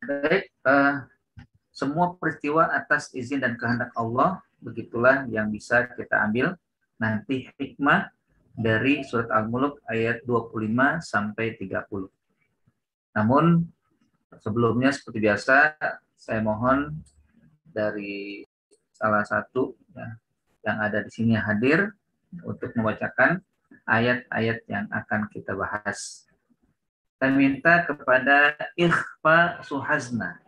Baik, semua peristiwa atas izin dan kehendak Allah, begitulah yang bisa kita ambil nanti hikmah dari surat Al-Mulk ayat 25 sampai 30. Namun sebelumnya seperti biasa saya mohon dari salah satu ya, yang ada di sini hadir untuk membacakan ayat-ayat yang akan kita bahas. Saya minta kepada Ikhfa Suhazna.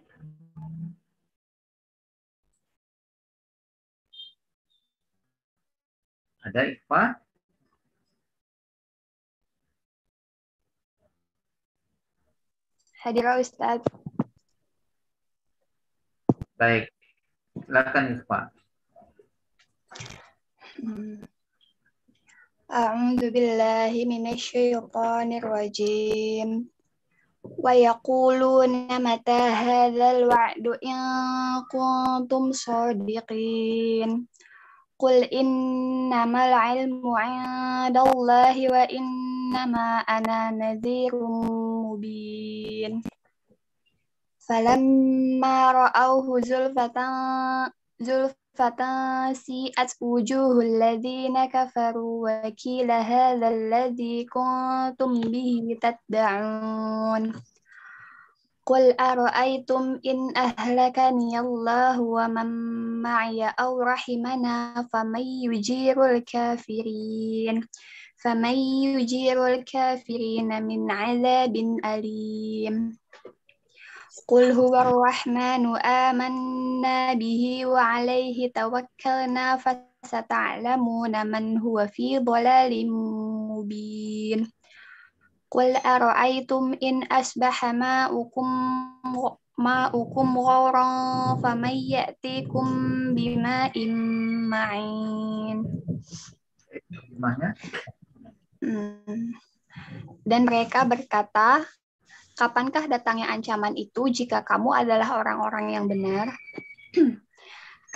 Ada Ikhfa? Hadir Ustaz. Baik, silakan Ikhfa. A'udzu billahi minasyaitonir rajim. Wa yaquluna mata hadzal wa'du in kuntum shadiqin. Qul innamal ilmu 'indallahi wa innama ana nadhirun mubin. Falamma ra'awhu zulfatan si'at wujuhul ladzina kafaru wa qila hadzal ladzi kuntum bihi tad'un. Qul ara'aytum in ahlakani Allah wa man ma'iya aw rahimana faman yujirul kafirin min 'adzabin alim. Qul huwa ar-rahmanu amanna bihi wa 'alaihi tawakkalna fasata'lamuna man huwa fi dhalalin mubin. Qul ara'aytum in asbaha ma'ukum ghauran faman ya'tikum bima'in ma'in. Dan mereka berkata, kapankah datangnya ancaman itu jika kamu adalah orang-orang yang benar?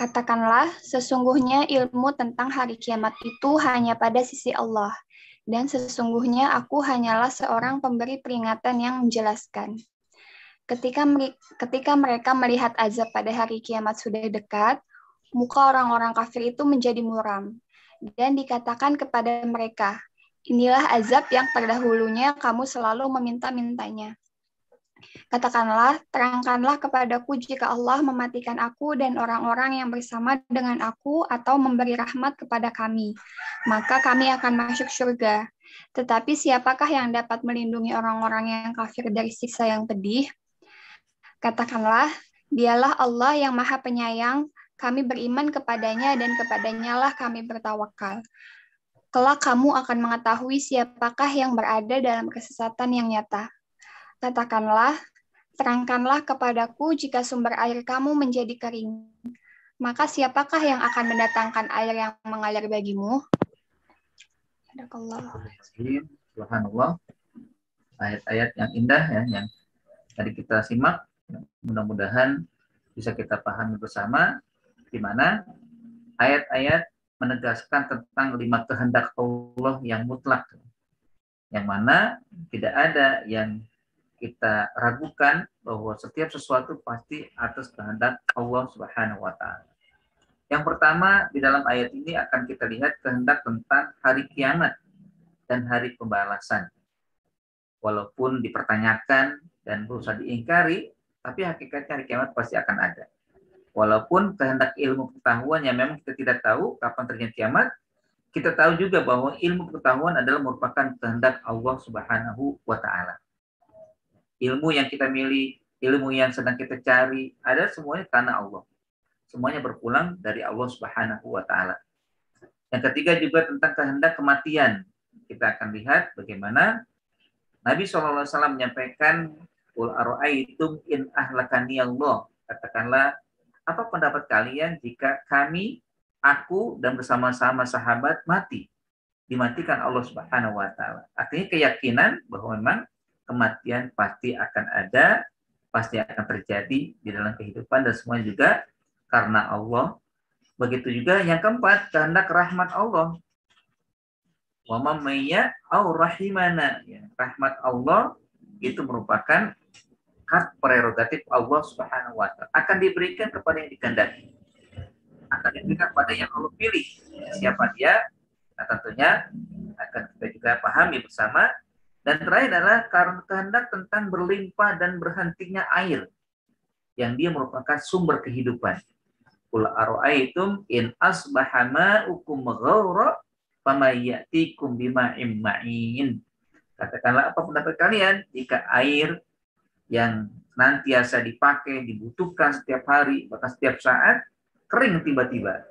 Katakanlah, sesungguhnya ilmu tentang hari kiamat itu hanya pada sisi Allah, dan sesungguhnya aku hanyalah seorang pemberi peringatan yang menjelaskan. Ketika mereka melihat azab pada hari kiamat sudah dekat, muka orang-orang kafir itu menjadi muram, dan dikatakan kepada mereka, inilah azab yang terdahulunya kamu selalu meminta-mintanya. Katakanlah, terangkanlah kepadaku jika Allah mematikan aku dan orang-orang yang bersama dengan aku atau memberi rahmat kepada kami, maka kami akan masuk surga. Tetapi siapakah yang dapat melindungi orang-orang yang kafir dari siksa yang pedih? Katakanlah, dialah Allah yang maha penyayang, kami beriman kepadanya dan kepadanya lah kami bertawakal. Kelak kamu akan mengetahui siapakah yang berada dalam kesesatan yang nyata. Katakanlah, terangkanlah kepadaku jika sumber air kamu menjadi kering. Maka siapakah yang akan mendatangkan air yang mengalir bagimu? Subhanallah. Ayat-ayat yang indah ya, yang tadi kita simak. Mudah-mudahan bisa kita pahami bersama, di mana ayat-ayat menegaskan tentang 5 kehendak Allah yang mutlak, yang mana tidak ada yang kita ragukan bahwa setiap sesuatu pasti atas kehendak Allah Subhanahu wa taala. Yang pertama di dalam ayat ini akan kita lihat kehendak tentang hari kiamat dan hari pembalasan. Walaupun dipertanyakan dan berusaha diingkari, tapi hakikatnya hari kiamat pasti akan ada. Walaupun kehendak ilmu pengetahuan yang memang kita tidak tahu kapan terjadi kiamat, kita tahu juga bahwa ilmu pengetahuan adalah merupakan kehendak Allah Subhanahu wa taala. Ilmu yang kita milih, ilmu yang sedang kita cari, ada semuanya karena Allah. Semuanya berpulang dari Allah Subhanahu wa taala. Yang ketiga juga tentang kehendak kematian. Kita akan lihat bagaimana Nabi SAW menyampaikan, Qul ara'aytum in ahlakani Allah. Katakanlah, apa pendapat kalian jika aku dan bersama-sama sahabat mati? Dimatikan Allah Subhanahu wa taala. Artinya keyakinan bahwa memang kematian pasti akan ada, pasti akan terjadi di dalam kehidupan, dan semua juga karena Allah. Begitu juga yang keempat, kehendak rahmat Allah. Wa man mayya aw rahimana. Rahmat Allah itu merupakan hak prerogatif Allah Subhanahu wa taala, akan diberikan kepada yang dikehendaki, akan diberikan kepada yang Allah pilih. Siapa dia? Nah, tentunya akan kita juga pahami bersama. Dan terakhir adalah karena kehendak tentang berlimpah dan berhentinya air, yang dia merupakan sumber kehidupan. Qul ara'aytum in asbaha ma'ukum ghaura famay ya'tikum bima'in ma'in. Katakanlah apa pendapat kalian jika air yang nantiasa dipakai, dibutuhkan setiap hari, bahkan setiap saat, kering tiba-tiba.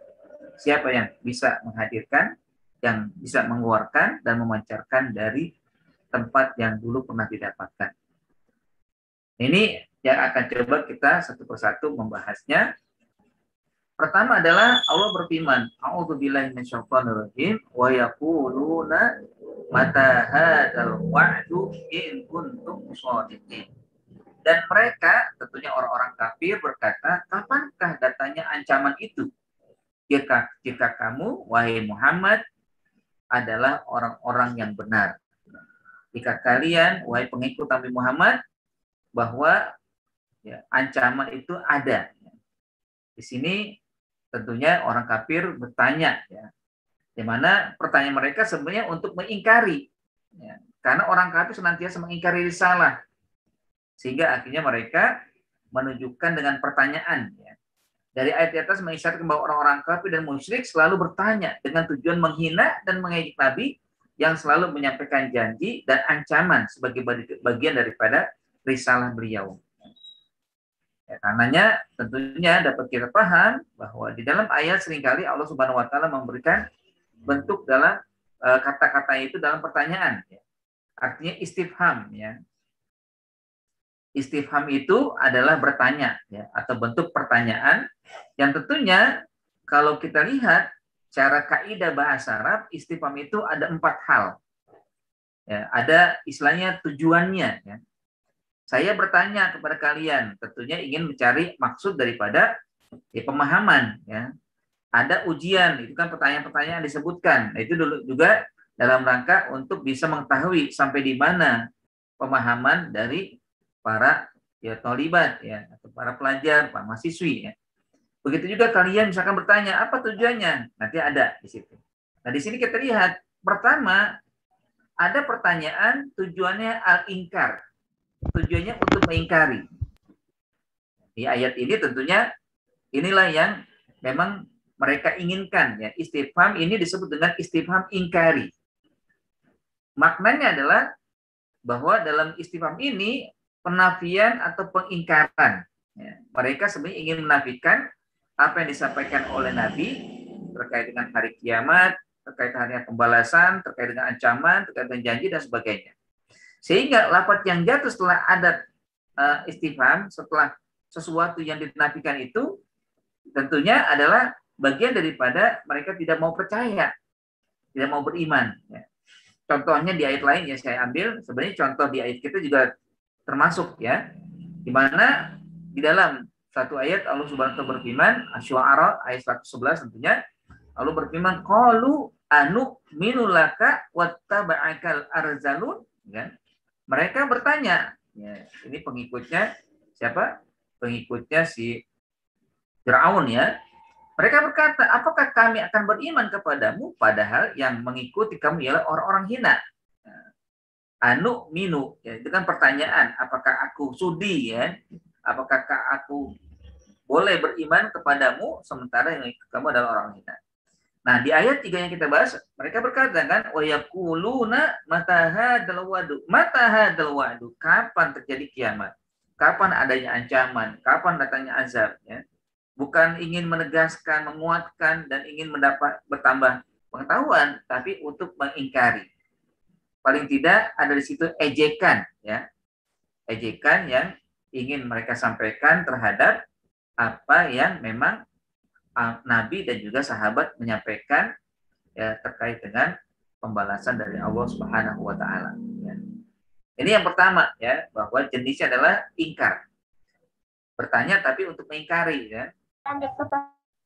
Siapa yang bisa menghadirkan, yang bisa mengeluarkan dan memancarkan dari tempat yang dulu pernah didapatkan. Ini yang akan coba kita satu persatu membahasnya. Pertama adalah Allah berfirman, A'udzubillahi minasyaitonirrajim wa yaquluna mata hadzal wa'du in kuntum shadiqin. Dan mereka, tentunya orang-orang kafir berkata, kapankah datanya ancaman itu? Jika kamu, wahai Muhammad, adalah orang-orang yang benar. Jika kalian, wahai pengikut Nabi Muhammad, bahwa ya, ancaman itu ada. Di sini tentunya orang kafir bertanya, ya, di mana pertanyaan mereka sebenarnya untuk mengingkari, ya, karena orang kafir senantiasa mengingkari risalah, sehingga akhirnya mereka menunjukkan dengan pertanyaan. Ya. Dari ayat di atas mengisyaratkan bahwa orang-orang kafir dan musyrik selalu bertanya dengan tujuan menghina dan mengejek Nabi yang selalu menyampaikan janji dan ancaman sebagai bagian daripada risalah beliau. Ya, karenanya tentunya dapat kita paham bahwa di dalam ayat seringkali Allah Subhanahu wa taala memberikan bentuk dalam kata-kata itu dalam pertanyaan, ya. Artinya istifham, ya. Istifham itu adalah bertanya, ya, atau bentuk pertanyaan yang tentunya kalau kita lihat cara kaidah bahasa Arab, istifham itu ada 4 hal. Ya, ada istilahnya tujuannya. Ya. Saya bertanya kepada kalian, tentunya ingin mencari maksud daripada ya, pemahaman. Ya. Ada ujian, itu kan pertanyaan-pertanyaan disebutkan. Nah, itu dulu juga dalam rangka untuk bisa mengetahui sampai di mana pemahaman dari para ya tolibat, ya, atau para pelajar, para mahasiswi. Ya. Begitu juga kalian misalkan bertanya, apa tujuannya? Nanti ada di situ. Nah, di sini kita lihat, pertama, ada pertanyaan tujuannya al-ingkar. Tujuannya untuk mengingkari. Di ayat ini tentunya inilah yang memang mereka inginkan. Ya. Istifham ini disebut dengan istifham ingkari. Maknanya adalah bahwa dalam istifham ini penafian atau pengingkaran. Ya. Mereka sebenarnya ingin menafikan apa yang disampaikan oleh Nabi terkait dengan hari kiamat, terkait dengan pembalasan, terkait dengan ancaman, terkait dengan janji, dan sebagainya. Sehingga lafaz yang jatuh setelah adat istifham, setelah sesuatu yang dinafikan itu, tentunya adalah bagian daripada mereka tidak mau percaya, tidak mau beriman. Ya. Contohnya di ayat lain yang saya ambil, sebenarnya contoh di ayat kita juga termasuk, ya, di mana di dalam satu ayat Allah Subhanahu wa taala berfirman, Asy-Syu'ara ayat 111 tentunya, Allah berfirman, qalu anu minulaka wattaba'akal arzalun, ya. Mereka bertanya, ya, ini pengikutnya siapa? Pengikutnya si Firaun, ya. Mereka berkata, apakah kami akan beriman kepadamu padahal yang mengikuti kamu ialah orang-orang hina? Anu minu, ya, itu kan pertanyaan, apakah aku sudi, ya? Apakah aku boleh beriman kepadamu sementara yang kamu adalah orang hina? Nah, di ayat 3 yang kita bahas, mereka berkata kan, wa yaquluna mata hadzal wa'du. Mata hadzal wa'du, kapan terjadi kiamat? Kapan adanya ancaman? Kapan datangnya azab, ya? Bukan ingin menegaskan, menguatkan, dan ingin mendapat bertambah pengetahuan, tapi untuk mengingkari. Paling tidak ada di situ ejekan, ya. Ejekan yang ingin mereka sampaikan terhadap apa yang memang Nabi dan juga sahabat menyampaikan, ya, terkait dengan pembalasan dari Allah Subhanahu wa taala, ya. Ini yang pertama, ya, bahwa jenisnya adalah ingkar. Bertanya tapi untuk mengingkari, ya.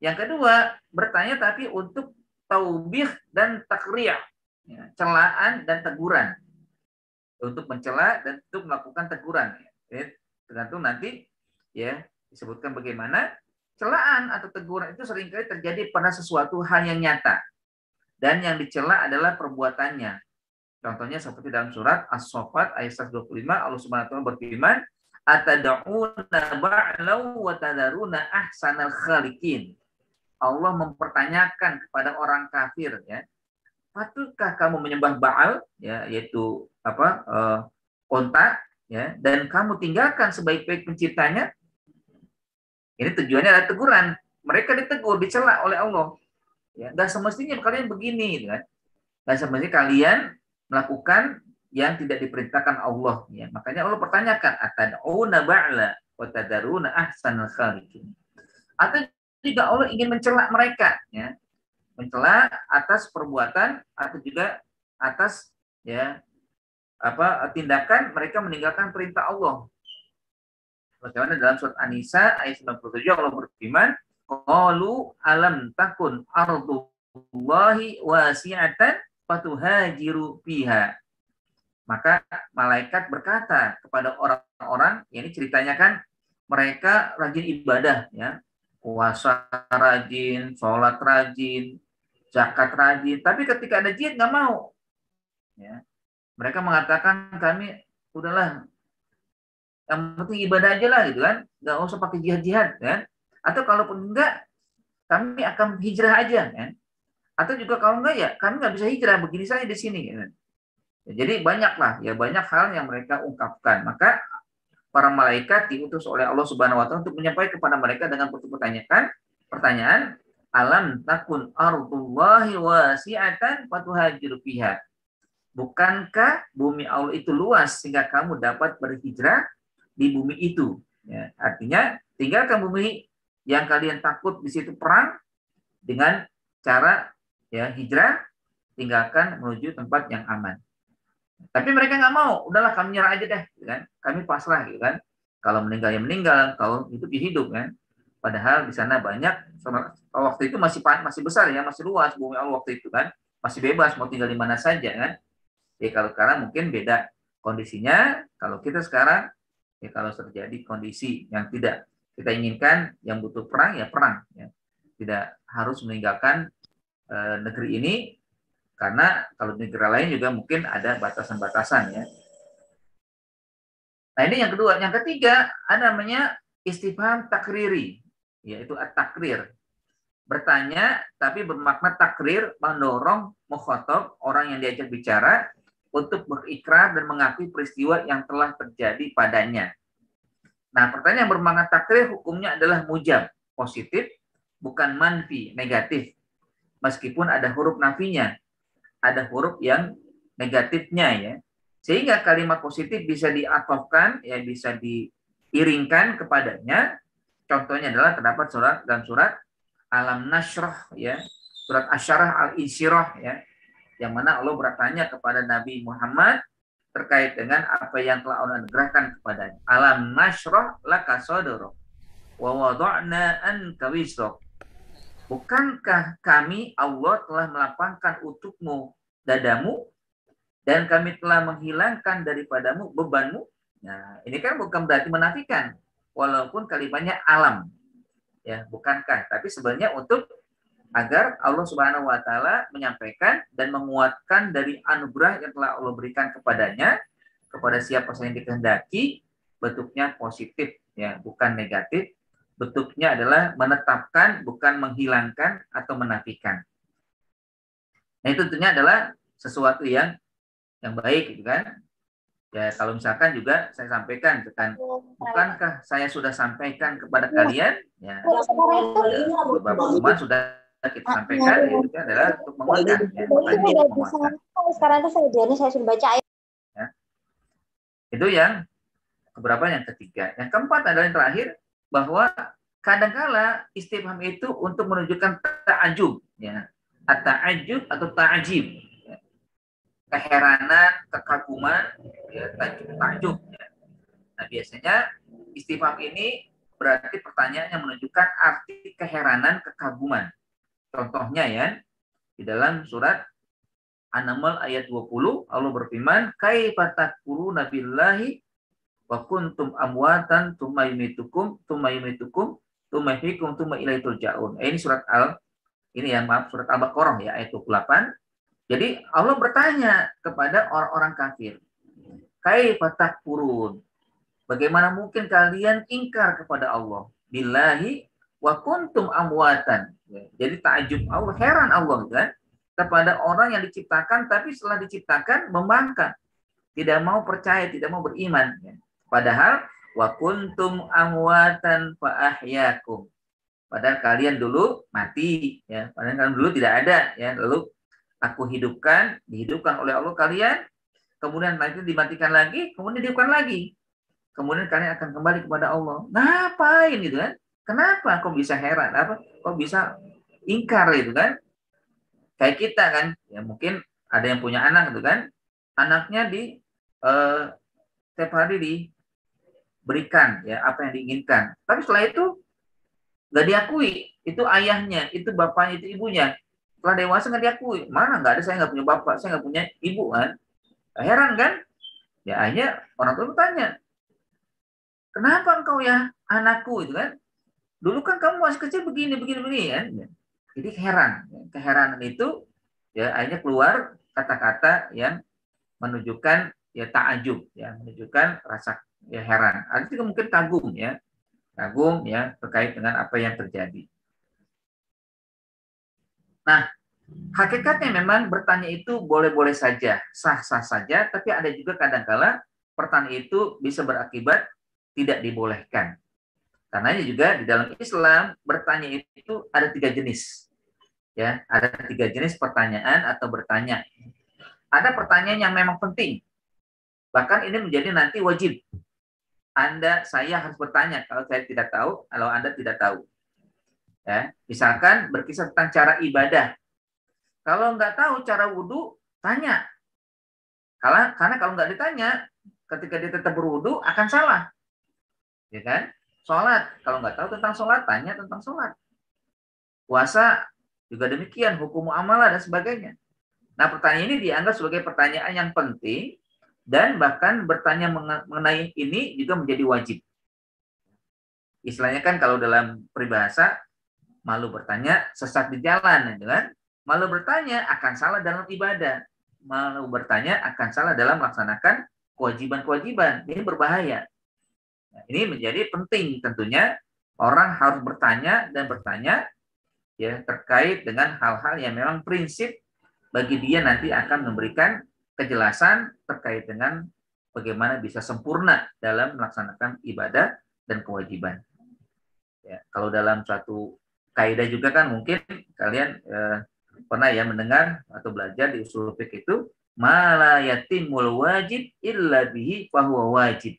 Yang kedua, bertanya tapi untuk taubih dan takriyah, ya, celaan dan teguran. Untuk mencela dan untuk melakukan teguran, ya. Tergantung nanti ya disebutkan bagaimana celaan atau teguran itu seringkali terjadi pada sesuatu hal yang nyata dan yang dicela adalah perbuatannya. Contohnya seperti dalam surat As-Saffat ayat 125 Allah Subhanahu wa taala berfirman, "Atad'una ba'lau wa tadaruna ahsanal khaliqin." Allah mempertanyakan kepada orang kafir ya, patutkah kamu menyembah Baal ya, yaitu onta ya, dan kamu tinggalkan sebaik-baik penciptanya? Ini tujuannya adalah teguran. Mereka ditegur, dicela oleh Allah. Ya, nggak semestinya kalian begini, kan? Nggak semestinya kalian melakukan yang tidak diperintahkan Allah. Ya. Makanya Allah pertanyakan, atad'una ba'la wa tadaruna ahsanal khaliqin. Atau juga Allah ingin mencela mereka, ya, mencela atas perbuatan atau juga atas ya tindakan mereka meninggalkan perintah Allah. Bagaimana dalam surat An-Nisa ayat 97 Allah berfirman, qalu alam takun ardullahi wasi'atan fatuhajiru fiha. Maka malaikat berkata kepada orang-orang, ini ceritanya kan mereka rajin ibadah ya, puasa rajin, sholat rajin, zakat rajin, tapi ketika ada jihad nggak mau. Ya. Mereka mengatakan kami udahlah, yang penting ibadah aja lah gitu kan, nggak usah pakai jihad-jihad kan. Atau kalaupun enggak, kami akan hijrah aja kan. Atau juga kalau enggak ya kami nggak bisa hijrah, begini saja di sini. Kan? Ya, jadi banyaklah ya, banyak hal yang mereka ungkapkan. Maka para malaikat diutus oleh Allah Subhanahu wa taala untuk menyampaikan kepada mereka dengan pertanyaan, alam takun ardullahi wasi'atan fatuhajiru fiha. Bukankah bumi Allah itu luas sehingga kamu dapat berhijrah di bumi itu? Ya, artinya tinggalkan bumi yang kalian takut di situ perang dengan cara ya hijrah, tinggalkan menuju tempat yang aman. Tapi mereka nggak mau, udahlah kami nyerah aja deh, gitu kan? Kami pasrah, gitu kan? Kalau meninggal ya meninggal, kalau hidup ya hidup, kan? Padahal di sana banyak, waktu itu masih besar ya, masih luas bumi Allah waktu itu kan, masih bebas mau tinggal di mana saja kan. Ya kalau sekarang mungkin beda kondisinya. Kalau kita sekarang, ya kalau terjadi kondisi yang tidak kita inginkan, yang butuh perang ya perang, ya. Tidak harus meninggalkan negeri ini. Karena kalau di negara lain juga mungkin ada batasan-batasan ya. Nah ini yang kedua. Yang ketiga ada namanya istifham takriri, yaitu at-takrir. Bertanya tapi bermakna takrir, mendorong mukhatab orang yang diajak bicara untuk berikrar dan mengakui peristiwa yang telah terjadi padanya. Nah pertanyaan yang bermakna takrir hukumnya adalah mujab, positif, bukan manfi, negatif. Meskipun ada huruf nafinya, ada huruf yang negatifnya ya. Sehingga kalimat positif bisa diatofkan, ya bisa diiringkan kepadanya. Contohnya adalah terdapat dalam surat Alam Nashrah ya, surat Asyarah Al-Insyirah ya, yang mana Allah bertanya kepada Nabi Muhammad terkait dengan apa yang telah Allah anugerahkan kepadanya. Alam Nashrah laka sadrak wa wada'na anka wizrak. Bukankah kami Allah telah melapangkan untukmu dadamu dan kami telah menghilangkan daripadamu bebanmu? Nah, ini kan bukan berarti menafikan, walaupun kalimatnya alam, ya bukankah, tapi sebenarnya untuk agar Allah Subhanahu Wa Taala menyampaikan dan menguatkan dari anugerah yang telah Allah berikan kepadanya kepada siapa saja yang dikehendaki, bentuknya positif, ya bukan negatif. Bentuknya adalah menetapkan, bukan menghilangkan atau menafikan. Nah itu tentunya adalah sesuatu yang baik, gitu kan? Ya kalau misalkan juga saya sampaikan, bukankah saya sudah sampaikan kepada kalian? Ya, beberapa umat sudah kita sampaikan, itu adalah untuk menguatkan. Ya, menguatkan. Sekarang itu saya sudah baca. Ya. Itu yang keberapa? Yang ketiga. Yang keempat adalah yang terakhir, bahwa kadangkala istifham itu untuk menunjukkan ta'ajub, ya, at-ta'ajub atau ta'ajib, ya. Keheranan, kekaguman, ya, ta'ajub. Ya. Nah biasanya istifham ini berarti pertanyaan yang menunjukkan arti keheranan, kekaguman. Contohnya ya, di dalam surat An-Naml ayat 20 Allah berfirman, kaifa takfuruna billahi wa kuntum amwatan tsumma yumitukum tsumma yuhyikum tsumma ilaihi turja'un. Ini surat surat Al-Baqarah ya ayat 28. Jadi Allah bertanya kepada orang-orang kafir, kaifa takfurun? Bagaimana mungkin kalian ingkar kepada Allah? Billahi wa kuntum amwatan. Jadi takjub Allah, heran Allah kan kepada orang yang diciptakan tapi setelah diciptakan membangkang, tidak mau percaya, tidak mau beriman. Padahal wa kuntum amwatan fa ahyakum. Padahal kalian dulu mati ya, padahal kalian dulu tidak ada ya, lalu aku dihidupkan oleh Allah kalian, kemudian nanti dimatikan lagi, kemudian dihidupkan lagi. Kemudian kalian akan kembali kepada Allah. Ngapain gitu kan? Kenapa kok bisa heran? Kok bisa ingkar gitu kan? Kayak kita kan, ya mungkin ada yang punya anak gitu kan, anaknya setiap hari diberikan ya apa yang diinginkan. Tapi setelah itu nggak diakui, itu ayahnya, itu bapaknya, itu ibunya. Setelah dewasa nggak diakui, mana nggak ada, saya nggak punya bapak, saya nggak punya ibu kan? Heran kan? Ya akhirnya orang tua bertanya, kenapa engkau ya anakku itu kan? Dulu kan kamu masih kecil begini kan? Jadi keheranan itu ya akhirnya keluar kata-kata yang menunjukkan ya ta'ajub ya, menunjukkan rasa ya heran. Artinya mungkin kagum ya terkait dengan apa yang terjadi. Nah, hakikatnya memang bertanya itu boleh-boleh saja, sah-sah saja, tapi ada juga kadang-kala pertanyaan itu bisa berakibat tidak dibolehkan. Karena juga di dalam Islam bertanya itu ada 3 jenis. Ya, ada 3 jenis pertanyaan atau bertanya. Ada pertanyaan yang memang penting. Bahkan ini menjadi nanti wajib. Saya harus bertanya kalau saya tidak tahu, kalau Anda tidak tahu. Ya, misalkan berkisah tentang cara ibadah. Kalau nggak tahu cara wudhu, tanya. Karena kalau nggak ditanya, ketika dia tetap berwudhu akan salah. Ya kan? Sholat, kalau nggak tahu tentang sholat, tanya tentang sholat. Puasa juga demikian, hukum muamalah dan sebagainya. Nah, pertanyaan ini dianggap sebagai pertanyaan yang penting dan bahkan bertanya mengenai ini juga menjadi wajib. Istilahnya kan kalau dalam peribahasa, malu bertanya sesat di jalan, gitu kan? Malu bertanya akan salah dalam ibadah. Malu bertanya akan salah dalam melaksanakan kewajiban-kewajiban. Ini berbahaya. Nah, ini menjadi penting tentunya orang harus bertanya ya terkait dengan hal-hal yang memang prinsip bagi dia nanti akan memberikan kejelasan terkait dengan bagaimana bisa sempurna dalam melaksanakan ibadah dan kewajiban. Ya, kalau dalam suatu kaidah juga kan mungkin kalian pernah ya mendengar atau belajar di usul fiqh itu ma la yatimul wajib illa bihi fahuwa wajib.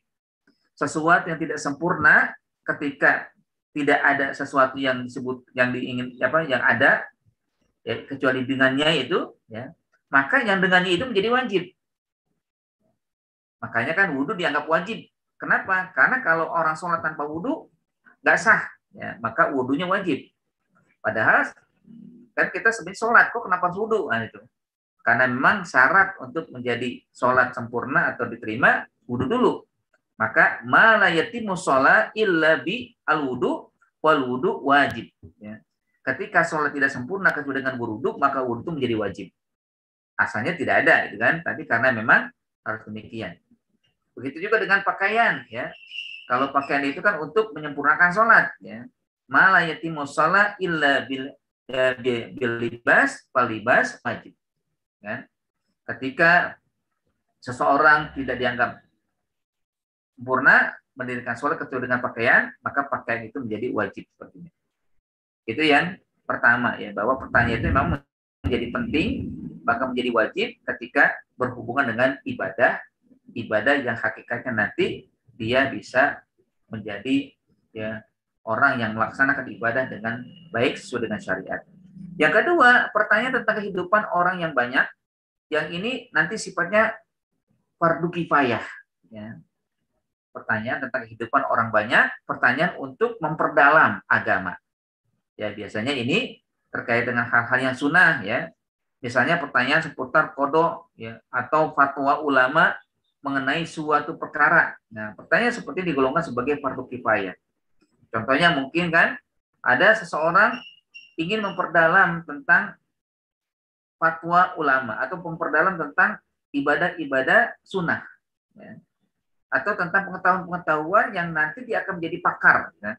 Sesuatu yang tidak sempurna ketika tidak ada sesuatu yang disebut yang ada ya, kecuali dengannya itu ya, maka yang dengannya itu menjadi wajib. Makanya kan wudhu dianggap wajib. Kenapa? Karena kalau orang sholat tanpa wudhu nggak sah ya, maka wudhunya wajib. Padahal kan kita sebenarnya sholat kok kenapa wudhu? Nah, itu karena memang syarat untuk menjadi sholat sempurna atau diterima wudhu dulu. Maka ma la yatimu shalah illa bi al-wudu wal wudu wajib ya. Ketika sholat tidak sempurna kecuali dengan berwudu, maka wudu itu menjadi wajib. Asalnya tidak ada gitu kan, tapi karena memang harus demikian. Begitu juga dengan pakaian ya. Kalau pakaian itu kan untuk menyempurnakan sholat ya. Ma la yatimu shalah illa bil libas wal libas wajib. Ya. Ketika seseorang tidak dianggap sempurna mendirikan sholat kecuali dengan pakaian, maka pakaian itu menjadi wajib sepertinya. Itu yang pertama ya, bahwa pertanyaan itu memang menjadi penting, bahkan menjadi wajib ketika berhubungan dengan ibadah yang hakikatnya nanti dia bisa menjadi ya orang yang melaksanakan ibadah dengan baik sesuai dengan syariat. Yang kedua, pertanyaan tentang kehidupan orang yang banyak, yang ini nanti sifatnya fardu kifayah ya. Pertanyaan tentang kehidupan orang banyak, pertanyaan untuk memperdalam agama. Ya, biasanya ini terkait dengan hal-hal yang sunnah ya. Misalnya pertanyaan seputar qada ya atau fatwa ulama mengenai suatu perkara. Nah, pertanyaan seperti ini digolongkan sebagai fardu kifayah. Contohnya mungkin kan ada seseorang ingin memperdalam tentang fatwa ulama atau memperdalam tentang ibadah-ibadah sunnah, ya. Atau tentang pengetahuan-pengetahuan yang nanti dia akan menjadi pakar, ya.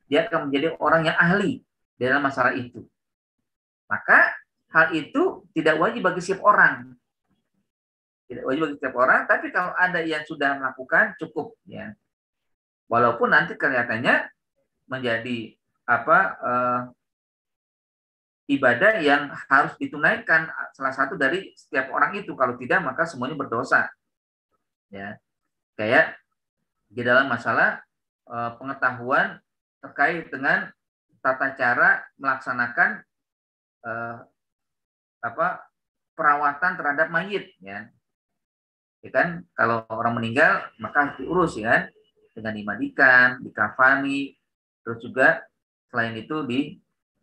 Dia akan menjadi orang yang ahli dalam masalah itu. Maka hal itu tidak wajib bagi setiap orang. Tidak wajib bagi setiap orang, tapi kalau ada yang sudah melakukan cukup, ya. Walaupun nanti kelihatannya menjadi ibadah yang harus ditunaikan salah satu dari setiap orang itu. Kalau tidak maka semuanya berdosa. Ya. Kayak di dalam masalah pengetahuan terkait dengan tata cara melaksanakan perawatan terhadap mayit, ya. Ya kan, kalau orang meninggal maka harus diurus, ya, dengan dimandikan, dikafani, terus juga selain itu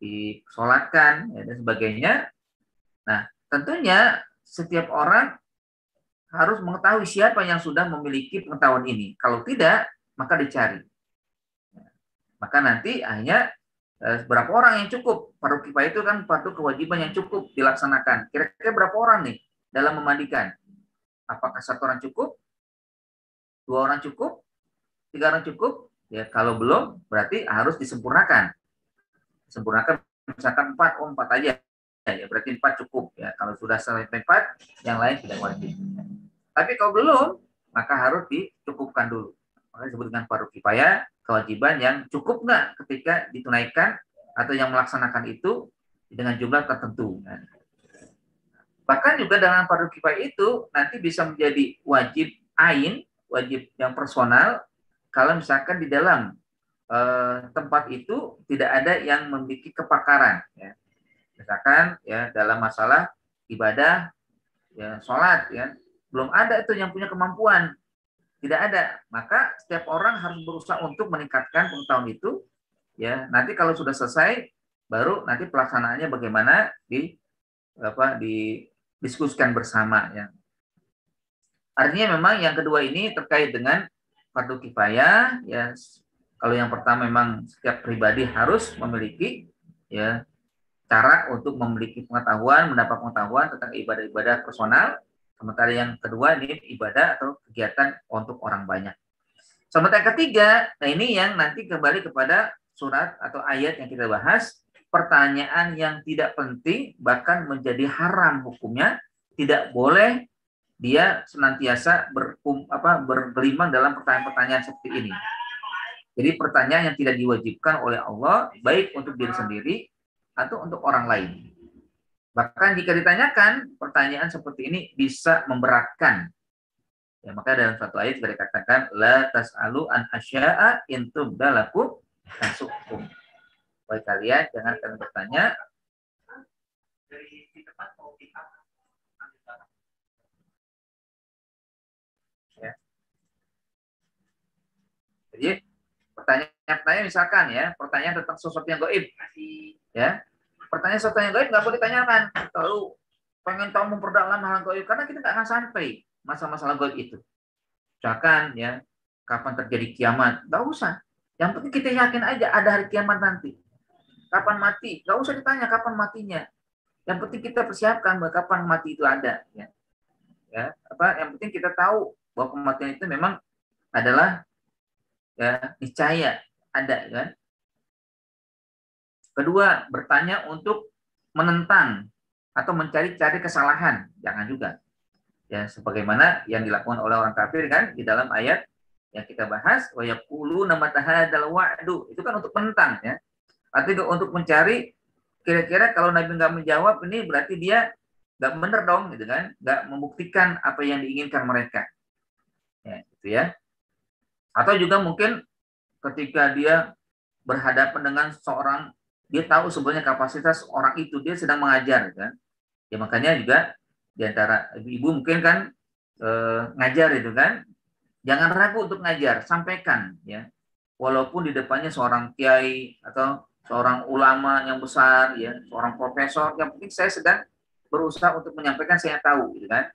disolatkan, ya, dan sebagainya. Nah, tentunya setiap orang harus mengetahui siapa yang sudah memiliki pengetahuan ini. Kalau tidak, maka dicari. Maka nanti hanya berapa orang yang cukup. Fardu kifayah itu kan fardu kewajiban yang cukup dilaksanakan. Kira-kira berapa orang nih dalam memandikan? Apakah 1 orang cukup? 2 orang cukup? 3 orang cukup? Ya, kalau belum berarti harus disempurnakan. Sempurnakan misalkan 4 aja. Ya, berarti 4 cukup, ya. Kalau sudah sampai 4, yang lain tidak wajib. Tapi kalau belum, maka harus dicukupkan dulu. Maka disebut dengan fardu kifayah, kewajiban yang cukup nggak ketika ditunaikan atau yang melaksanakan itu dengan jumlah tertentu. Bahkan juga dengan fardu kifayah itu nanti bisa menjadi wajib ain, wajib yang personal, kalau misalkan di dalam tempat itu tidak ada yang memiliki kepakaran, ya. Misalkan, ya, dalam masalah ibadah, ya, sholat, ya, belum ada itu yang punya kemampuan, tidak ada. Maka setiap orang harus berusaha untuk meningkatkan pengetahuan itu, ya. Nanti kalau sudah selesai, baru nanti pelaksanaannya bagaimana didiskusikan bersama, ya. Artinya memang yang kedua ini terkait dengan fardu kifayah, ya. Kalau yang pertama memang setiap pribadi harus memiliki, ya, cara untuk memiliki pengetahuan, mendapat pengetahuan tentang ibadah-ibadah personal. Sementara yang kedua ini ibadah atau kegiatan untuk orang banyak. Sementara yang ketiga, nah ini yang nanti kembali kepada surat atau ayat yang kita bahas, pertanyaan yang tidak penting bahkan menjadi haram hukumnya, tidak boleh dia senantiasa bergelimang dalam pertanyaan-pertanyaan seperti ini. Jadi pertanyaan yang tidak diwajibkan oleh Allah, baik untuk diri sendiri atau untuk orang lain. Bahkan jika ditanyakan, pertanyaan seperti ini bisa memberatkan. Ya, maka dalam satu ayat juga dikatakan, la tas'alu an asya'a in tubda lakum tasukum. Baik kalian, jangan kalian bertanya ya. Jadi pertanyaan misalkan, ya, pertanyaan tentang sesuatu yang gaib, ya, pertanyaan sesuatu yang gaib nggak boleh ditanyakan. Lalu pengen tahu memperdalam hal gaib, karena kita nggak akan sampai masalah-masalah gaib itu. Misalkan, ya, kapan terjadi kiamat, nggak usah. Yang penting kita yakin aja ada hari kiamat nanti. Kapan mati, nggak usah ditanya kapan matinya. Yang penting kita persiapkan bahwa kapan mati itu ada. Ya, yang penting kita tahu bahwa kematian itu memang adalah, ya, niscaya ada, kan. Kedua, bertanya untuk menentang atau mencari-cari kesalahan, jangan juga. Ya, sebagaimana yang dilakukan oleh orang kafir, kan, di dalam ayat yang kita bahas, wa yaquluna mata hadzal wa'du, itu kan untuk menentang, ya. Artinya untuk mencari kira-kira kalau Nabi nggak menjawab ini berarti dia nggak benar dong, gitu kan, nggak membuktikan apa yang diinginkan mereka. Ya, gitu ya. Atau juga mungkin ketika dia berhadapan dengan seorang, dia tahu sebenarnya kapasitas orang itu, dia sedang mengajar, kan. Ya, makanya juga di antara ibu mungkin kan ngajar itu, kan, jangan ragu untuk ngajar, sampaikan, ya, walaupun di depannya seorang kiai atau seorang ulama yang besar, ya, seorang profesor, yang penting saya sedang berusaha untuk menyampaikan saya tahu, gitu kan.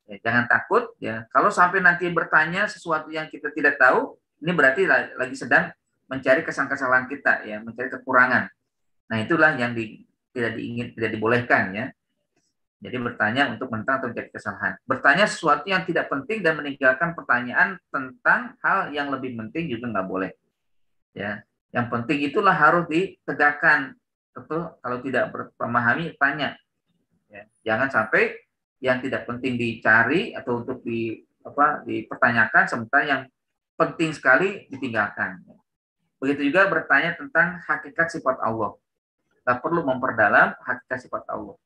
Ya, jangan takut ya. Kalau sampai nanti bertanya sesuatu yang kita tidak tahu, ini berarti lagi sedang mencari kesalahan kita ya, mencari kekurangan. Nah, itulah yang tidak dibolehkan ya. Jadi bertanya untuk mentang atau mencari kesalahan. Bertanya sesuatu yang tidak penting dan meninggalkan pertanyaan tentang hal yang lebih penting juga nggak boleh. Ya, yang penting itulah harus ditegakkan. Tentu kalau tidak memahami tanya. Ya, jangan sampai yang tidak penting dicari atau untuk dipertanyakan, sementara yang penting sekali ditinggalkan. Begitu juga bertanya tentang hakikat sifat Allah. Kita perlu memperdalam hakikat sifat Allah.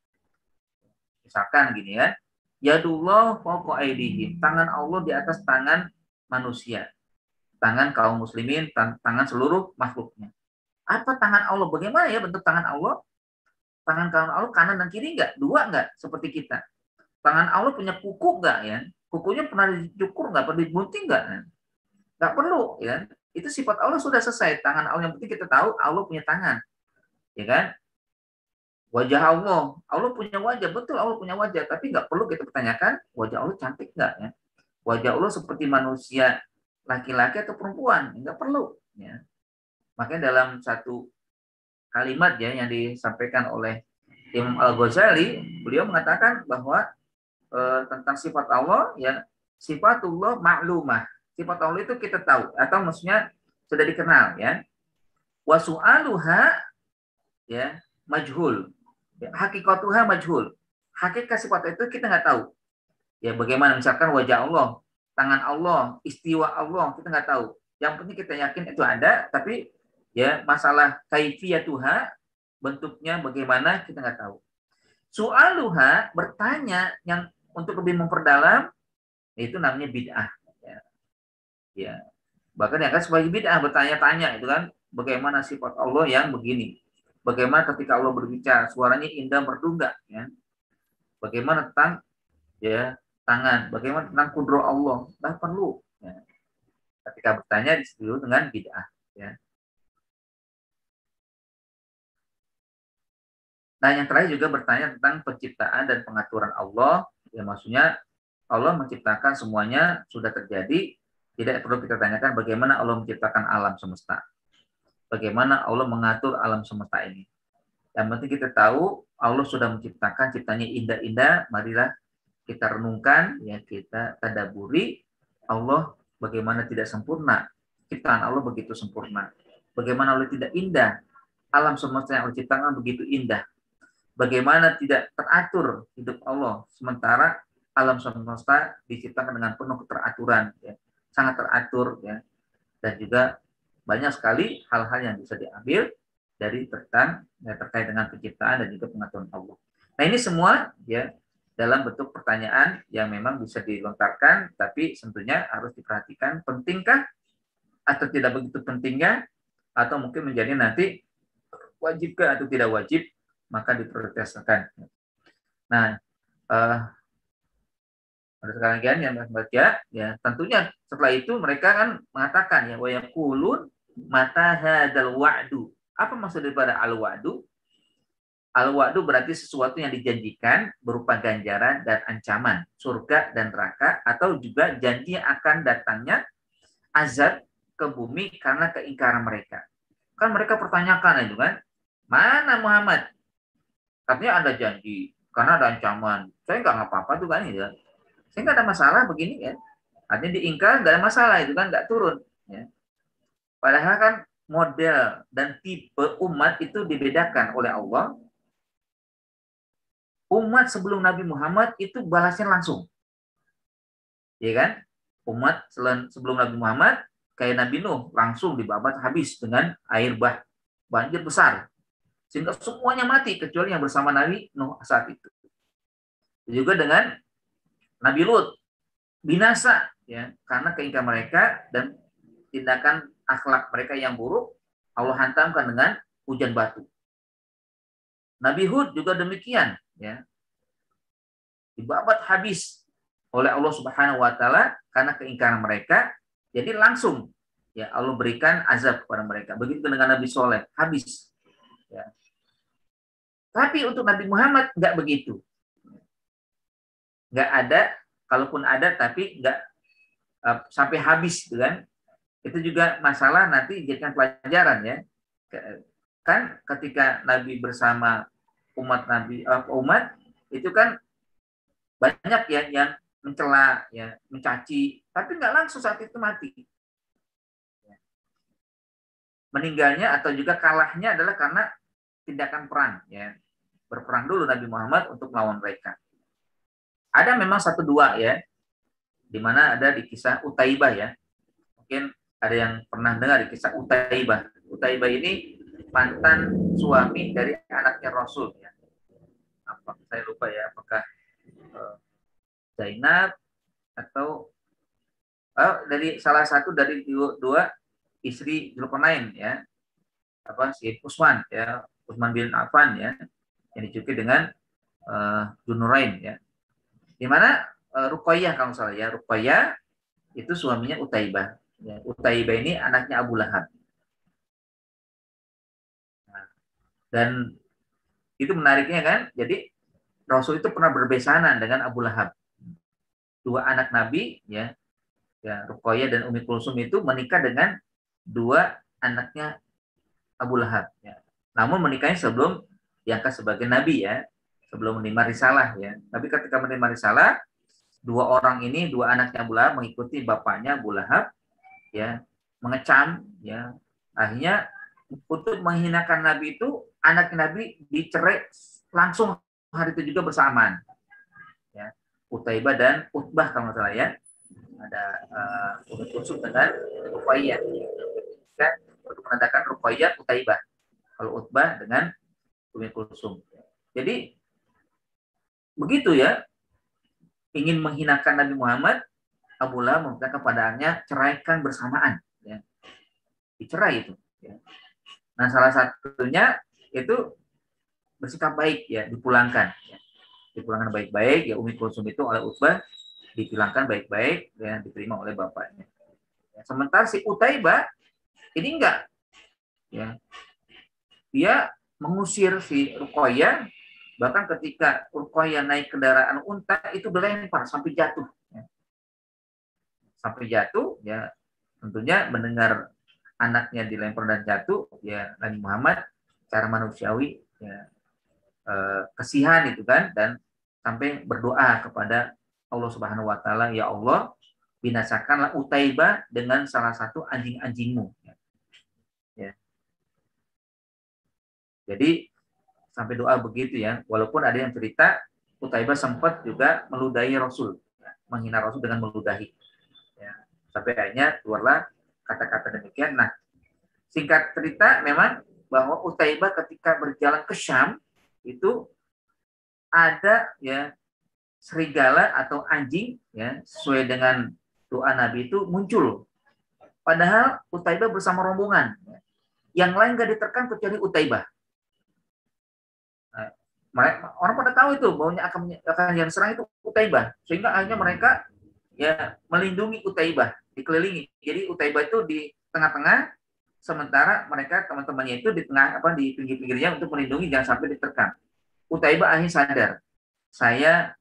Misalkan gini ya, yadullah fawqa aydihim, tangan Allah di atas tangan manusia, tangan kaum muslimin, tangan seluruh makhluknya. Apa tangan Allah? Bagaimana ya bentuk tangan Allah? Tangan Allah kanan dan kiri enggak? Dua enggak? Seperti kita. Tangan Allah punya kuku enggak ya? Kukunya pernah dicukur enggak? Pernah digunting enggak? Enggak perlu ya. Itu sifat Allah sudah selesai. Tangan Allah yang penting kita tahu Allah punya tangan. Ya kan? Wajah Allah punya wajah, betul Allah punya wajah, tapi nggak perlu kita pertanyakan wajah Allah cantik nggak ya? Wajah Allah seperti manusia laki-laki atau perempuan, nggak perlu. Ya. Makanya dalam satu kalimat ya yang disampaikan oleh Imam Al-Ghazali, beliau mengatakan bahwa tentang sifat Allah ya, sifatullah ma'lumah. Sifat Allah itu kita tahu atau maksudnya sudah dikenal ya. Wa su'aluha ya majhul. Ya, hakikatuha majhul. Hakikat sifat itu kita nggak tahu. Ya bagaimana misalkan wajah Allah, tangan Allah, istiwa Allah, kita nggak tahu. Yang penting kita yakin itu ada, tapi ya masalah kaifiyatuha, bentuknya bagaimana kita nggak tahu. Soaluha, bertanya yang untuk lebih memperdalam, itu namanya bid'ah. Ya. Bahkan yang kan sebagai bid'ah bertanya-tanya itu kan, bagaimana sifat Allah yang begini. Bagaimana ketika Allah berbicara, suaranya indah merdu enggak ya? Bagaimana tentang ya tangan, bagaimana tentang kudro Allah? Enggak perlu. Ya. Ketika bertanya disebut dengan bid'ah. Ya. Nah, yang terakhir juga bertanya tentang penciptaan dan pengaturan Allah. Ya, maksudnya Allah menciptakan semuanya sudah terjadi. Tidak perlu kita tanyakan bagaimana Allah menciptakan alam semesta. Bagaimana Allah mengatur alam semesta ini. Yang penting kita tahu Allah sudah menciptakan ciptanya indah-indah. Marilah kita renungkan, ya kita tadaburi Allah bagaimana tidak sempurna. Ciptaan Allah begitu sempurna. Bagaimana Allah tidak indah. Alam semesta yang Allah ciptakan begitu indah. Bagaimana tidak teratur hidup Allah. Sementara alam semesta diciptakan dengan penuh keteraturan. Ya. Sangat teratur. Ya. Dan juga banyak sekali hal-hal yang bisa diambil dari terkait dengan penciptaan dan juga pengaturan Allah. Nah ini semua ya dalam bentuk pertanyaan yang memang bisa dilontarkan, tapi tentunya harus diperhatikan pentingkah atau tidak begitu pentingnya, atau mungkin menjadi nanti wajibkah atau tidak wajib, maka diprioritaskan. Nah, pada sekalian yang membaca, ya tentunya setelah itu mereka kan mengatakan ya wa yaqulun mata hadzal wa'du. Apa maksud daripada al-wa'du? Al-wa'du berarti sesuatu yang dijanjikan berupa ganjaran dan ancaman, surga dan neraka, atau juga janji akan datangnya azab ke bumi karena keingkaran mereka. Kan mereka pertanyakan itu kan, mana Muhammad? Katanya ada janji, karena ada ancaman. Saya nggak apa-apa tuh kan ya. Saya nggak ada masalah begini ya. Artinya diingkar nggak ada masalah itu kan, nggak turun. Ya. Padahal kan model dan tipe umat itu dibedakan oleh Allah. Umat sebelum Nabi Muhammad itu balasnya langsung. Ya kan? Umat sebelum Nabi Muhammad kayak Nabi Nuh langsung dibabat habis dengan air banjir besar. Sehingga semuanya mati kecuali yang bersama Nabi Nuh saat itu. Juga dengan Nabi Lut binasa ya karena keingkaran mereka dan tindakan akhlak mereka yang buruk, Allah hantamkan dengan hujan batu. Nabi Hud juga demikian ya. Dibabat habis oleh Allah Subhanahu wa taala karena keingkaran mereka, jadi langsung ya Allah berikan azab kepada mereka. Begitu dengan Nabi Soleh, habis. Ya. Tapi untuk Nabi Muhammad enggak begitu. Enggak ada kalaupun ada tapi nggak sampai habis, gitu kan? Itu juga masalah nanti dijadikan pelajaran ya. Kan ketika Nabi bersama umat itu kan banyak ya yang mencela, ya, mencaci, tapi nggak langsung saat itu mati. Meninggalnya atau juga kalahnya adalah karena tindakan perang, ya. Berperang dulu Nabi Muhammad untuk melawan mereka. Ada memang satu dua ya, di mana ada di kisah Utaibah ya. Mungkin ada yang pernah dengar di kisah Utaibah. Utaibah ini mantan suami dari anaknya Rasul ya. Saya lupa ya, apakah Zainab atau dari salah satu dari dua istri Zulkarnain ya, si Utsman ya, Utsman bin Affan ya, yang dijuluki dengan Dzunurain ya, di mana Ruqayyah kalau salah ya, Ruqayyah itu suaminya Utaibah ya. Utaibah ini anaknya Abu Lahab. Nah, dan itu menariknya kan, jadi Rasul itu pernah berbesanan dengan Abu Lahab. Dua anak Nabi ya, Ruqayyah dan Ummi Kulsum itu menikah dengan dua anaknya Abu Lahab ya. Namun menikahnya sebelum diangkat sebagai nabi ya, sebelum menerima risalah ya. Tapi ketika menerima risalah, dua orang ini, dua anaknya Abu Lahab mengikuti bapaknya Abu Lahab ya, mengecam ya. Akhirnya untuk menghinakan Nabi itu, anak Nabi dicerai langsung hari itu juga bersamaan ya. Utaibah dan Utbah kalau nggak salah ya. Ada Utsman dengan Ruqayyah. Kan untuk menandakan Ruqayyah Utaibah. Kalau Utbah dengan Ummi Kulsum. Jadi begitu ya. Ingin menghinakan Nabi Muhammad, Abu Lahab meminta kepadanya ceraikan bersamaan ya. Dicerai itu ya. Nah, salah satunya itu bersikap baik ya, dipulangkan ya. Dipulangkan baik-baik ya. Ummi Kulsum itu oleh Utbah dipulangkan baik-baik ya, diterima oleh bapaknya. Ya, sementara si Utaibah ini enggak ya. Dia mengusir si Ruqayyah, bahkan ketika Ruqayyah naik kendaraan unta itu dilempar sampai jatuh ya. Sampai jatuh ya, tentunya mendengar anaknya dilempar dan jatuh ya, Nabi Muhammad secara manusiawi ya, kesihan itu kan, dan sampai berdoa kepada Allah Subhanahu wa taala, ya Allah, binasakanlah Utaibah dengan salah satu anjing-anjingmu ya. Jadi sampai doa begitu ya. Walaupun ada yang cerita Utaibah sempat juga meludahi Rasul ya, menghina Rasul dengan meludahi ya. Sampai akhirnya keluarlah kata-kata demikian. Nah, singkat cerita memang bahwa Utaibah ketika berjalan ke Syam itu ada ya serigala atau anjing ya, sesuai dengan doa Nabi itu muncul. Padahal Utaibah bersama rombongan. Ya. Yang lain gak diterkam kecuali Utaibah. Nah, orang pada tahu itu bahwa akan yang serang itu Utaibah. Sehingga akhirnya mereka ya melindungi Utaibah, dikelilingi. Jadi Utaibah itu di tengah-tengah, sementara mereka teman-temannya itu di tengah di pinggir-pinggirnya untuk melindungi jangan sampai diterkam. Utaibah akhirnya sadar, saya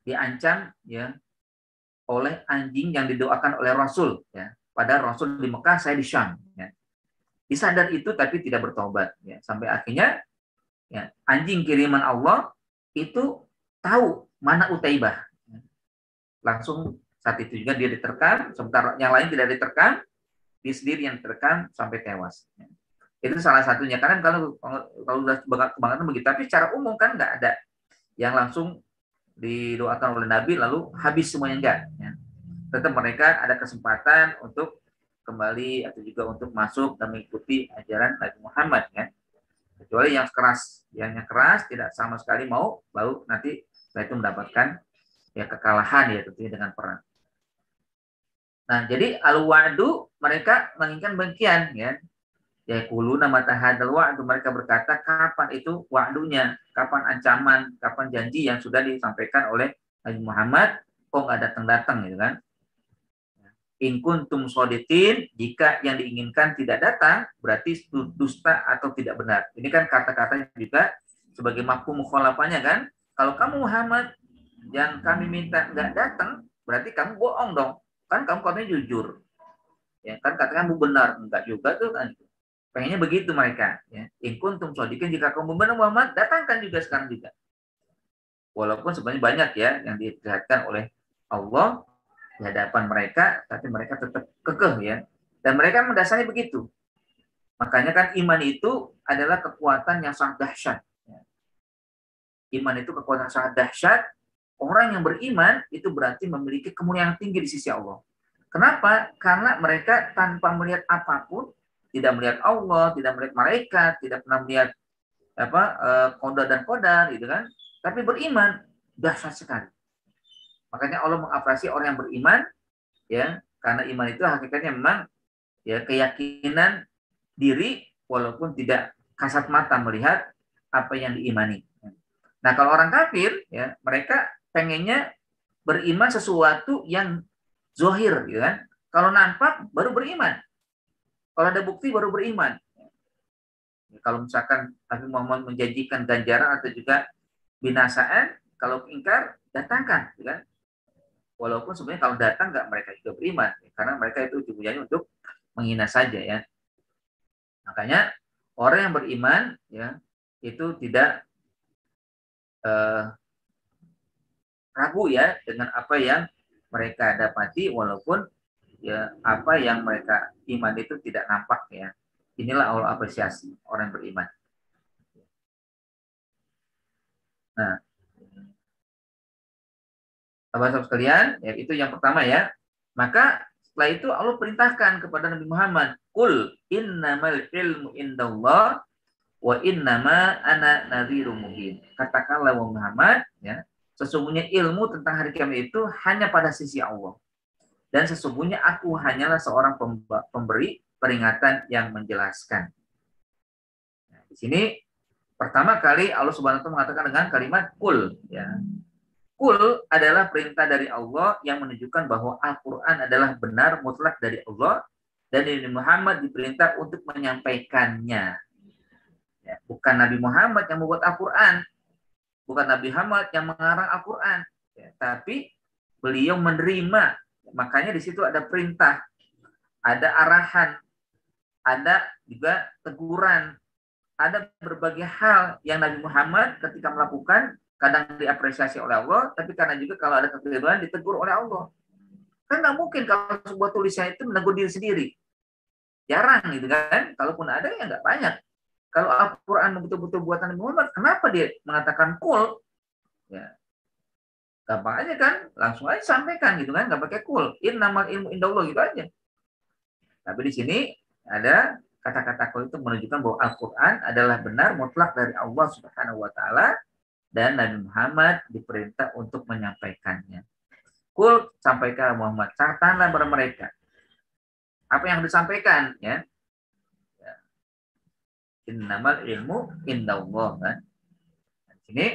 diancam ya oleh anjing yang didoakan oleh Rasul ya. Padahal Rasul di Mekah, saya di Syam ya. Disadar itu tapi tidak bertobat ya. Sampai akhirnya ya, anjing kiriman Allah itu tahu mana Utaibah. Ya. Langsung saat itu juga dia diterkam, sementara yang lain tidak diterkam, dia sendiri yang diterkam sampai tewas. Ya. Itu salah satunya. Karena kalau sudah kebangetan begitu, tapi secara umum kan nggak ada yang langsung didoakan oleh Nabi lalu habis semuanya, enggak ya. Tetap mereka ada kesempatan untuk kembali atau juga untuk masuk dan mengikuti ajaran Nabi Muhammad ya. Kecuali yang keras tidak sama sekali mau, baru nanti setelah itu mendapatkan ya kekalahan ya tentunya dengan perang. Nah, jadi al-wa'du mereka menginginkan demikian ya. Ya kuluna mata hadal wa'du, mereka berkata kapan itu wa'dunya, kapan ancaman, kapan janji yang sudah disampaikan oleh Nabi Muhammad, kok nggak datang-datang gitu kan. In kuntum shodiqin, jika yang diinginkan tidak datang berarti dusta atau tidak benar. Ini kan kata-katanya juga sebagai mafhum mukhalafahnya kan. Kalau kamu Muhammad yang kami minta nggak datang, berarti kamu bohong dong. Kan kamu katanya jujur. Ya, kan katakan kamu benar, enggak juga tuh kan. Pengennya begitu mereka. Ya. In kuntum shodiqin, jika kamu benar Muhammad, datangkan juga sekarang juga. Walaupun sebenarnya banyak ya yang diperlihatkan oleh Allah di hadapan mereka, tapi mereka tetap kekeh ya. Dan mereka mendasarnya begitu. Makanya kan iman itu adalah kekuatan yang sangat dahsyat. Iman itu kekuatan yang sangat dahsyat. Orang yang beriman itu berarti memiliki kemuliaan tinggi di sisi Allah. Kenapa? Karena mereka tanpa melihat apapun, tidak melihat Allah, tidak melihat malaikat, tidak pernah melihat qadar dan qadar, gitu kan? Tapi beriman dahsyat sekali. Makanya Allah mengapresiasi orang yang beriman, ya, karena iman itu hakikatnya memang ya keyakinan diri walaupun tidak kasat mata melihat apa yang diimani. Nah, kalau orang kafir, ya, mereka pengennya beriman sesuatu yang zahir, gitu kan? Kalau nampak baru beriman. Kalau ada bukti baru beriman. Kalau misalkan Nabi Muhammad menjanjikan ganjaran atau juga binasaan, kalau ingkar datangkan, gitu kan? Walaupun sebenarnya kalau datang nggak mereka juga beriman, karena mereka itu tujuannya untuk menghina saja ya. Makanya orang yang beriman ya itu tidak ragu ya dengan apa yang mereka dapati, walaupun ya apa yang mereka iman itu tidak nampak ya. Inilah Allah apresiasi orang beriman. Nah, sahabat-sahabat sekalian, ya itu yang pertama ya. Maka setelah itu Allah perintahkan kepada Nabi Muhammad, "Qul innamal ilmu indallah wa innama ana nadhirum mubin." Katakanlah wahai Muhammad, ya, sesungguhnya ilmu tentang hari kiamat itu hanya pada sisi Allah. Dan sesungguhnya aku hanyalah seorang pemberi peringatan yang menjelaskan. Nah, di sini pertama kali Allah Subhanahu wa taala mengatakan dengan kalimat qul, ya. Qul adalah perintah dari Allah yang menunjukkan bahwa Al-Qur'an adalah benar mutlak dari Allah, dan Nabi Muhammad diperintah untuk menyampaikannya. Ya, bukan Nabi Muhammad yang membuat Al-Quran, bukan Nabi Muhammad yang mengarang Al-Quran, ya, tapi beliau menerima. Makanya di situ ada perintah, ada arahan, ada juga teguran, ada berbagai hal yang Nabi Muhammad ketika melakukan kadang diapresiasi oleh Allah, tapi karena juga kalau ada kekeliruan ditegur oleh Allah. Kan nggak mungkin kalau sebuah tulisan itu menegur diri sendiri. Jarang gitu kan. Kalaupun ada ya nggak banyak. Kalau Al-Quran betul-betul buatan Nabi Muhammad, kenapa dia mengatakan qul? Ya, gampang aja kan, langsung aja sampaikan gitu kan, nggak pakai qul. Innamal ilmu indallah gitu aja. Tapi di sini ada kata-kata qul itu menunjukkan bahwa Al-Quran adalah benar mutlak dari Allah Subhanahu wa taala, dan Nabi Muhammad diperintah untuk menyampaikannya. Qul, sampaikan Muhammad, katakanlah kepada mereka apa yang disampaikan, ya. Innamal ilmu indallah, kan. Di sini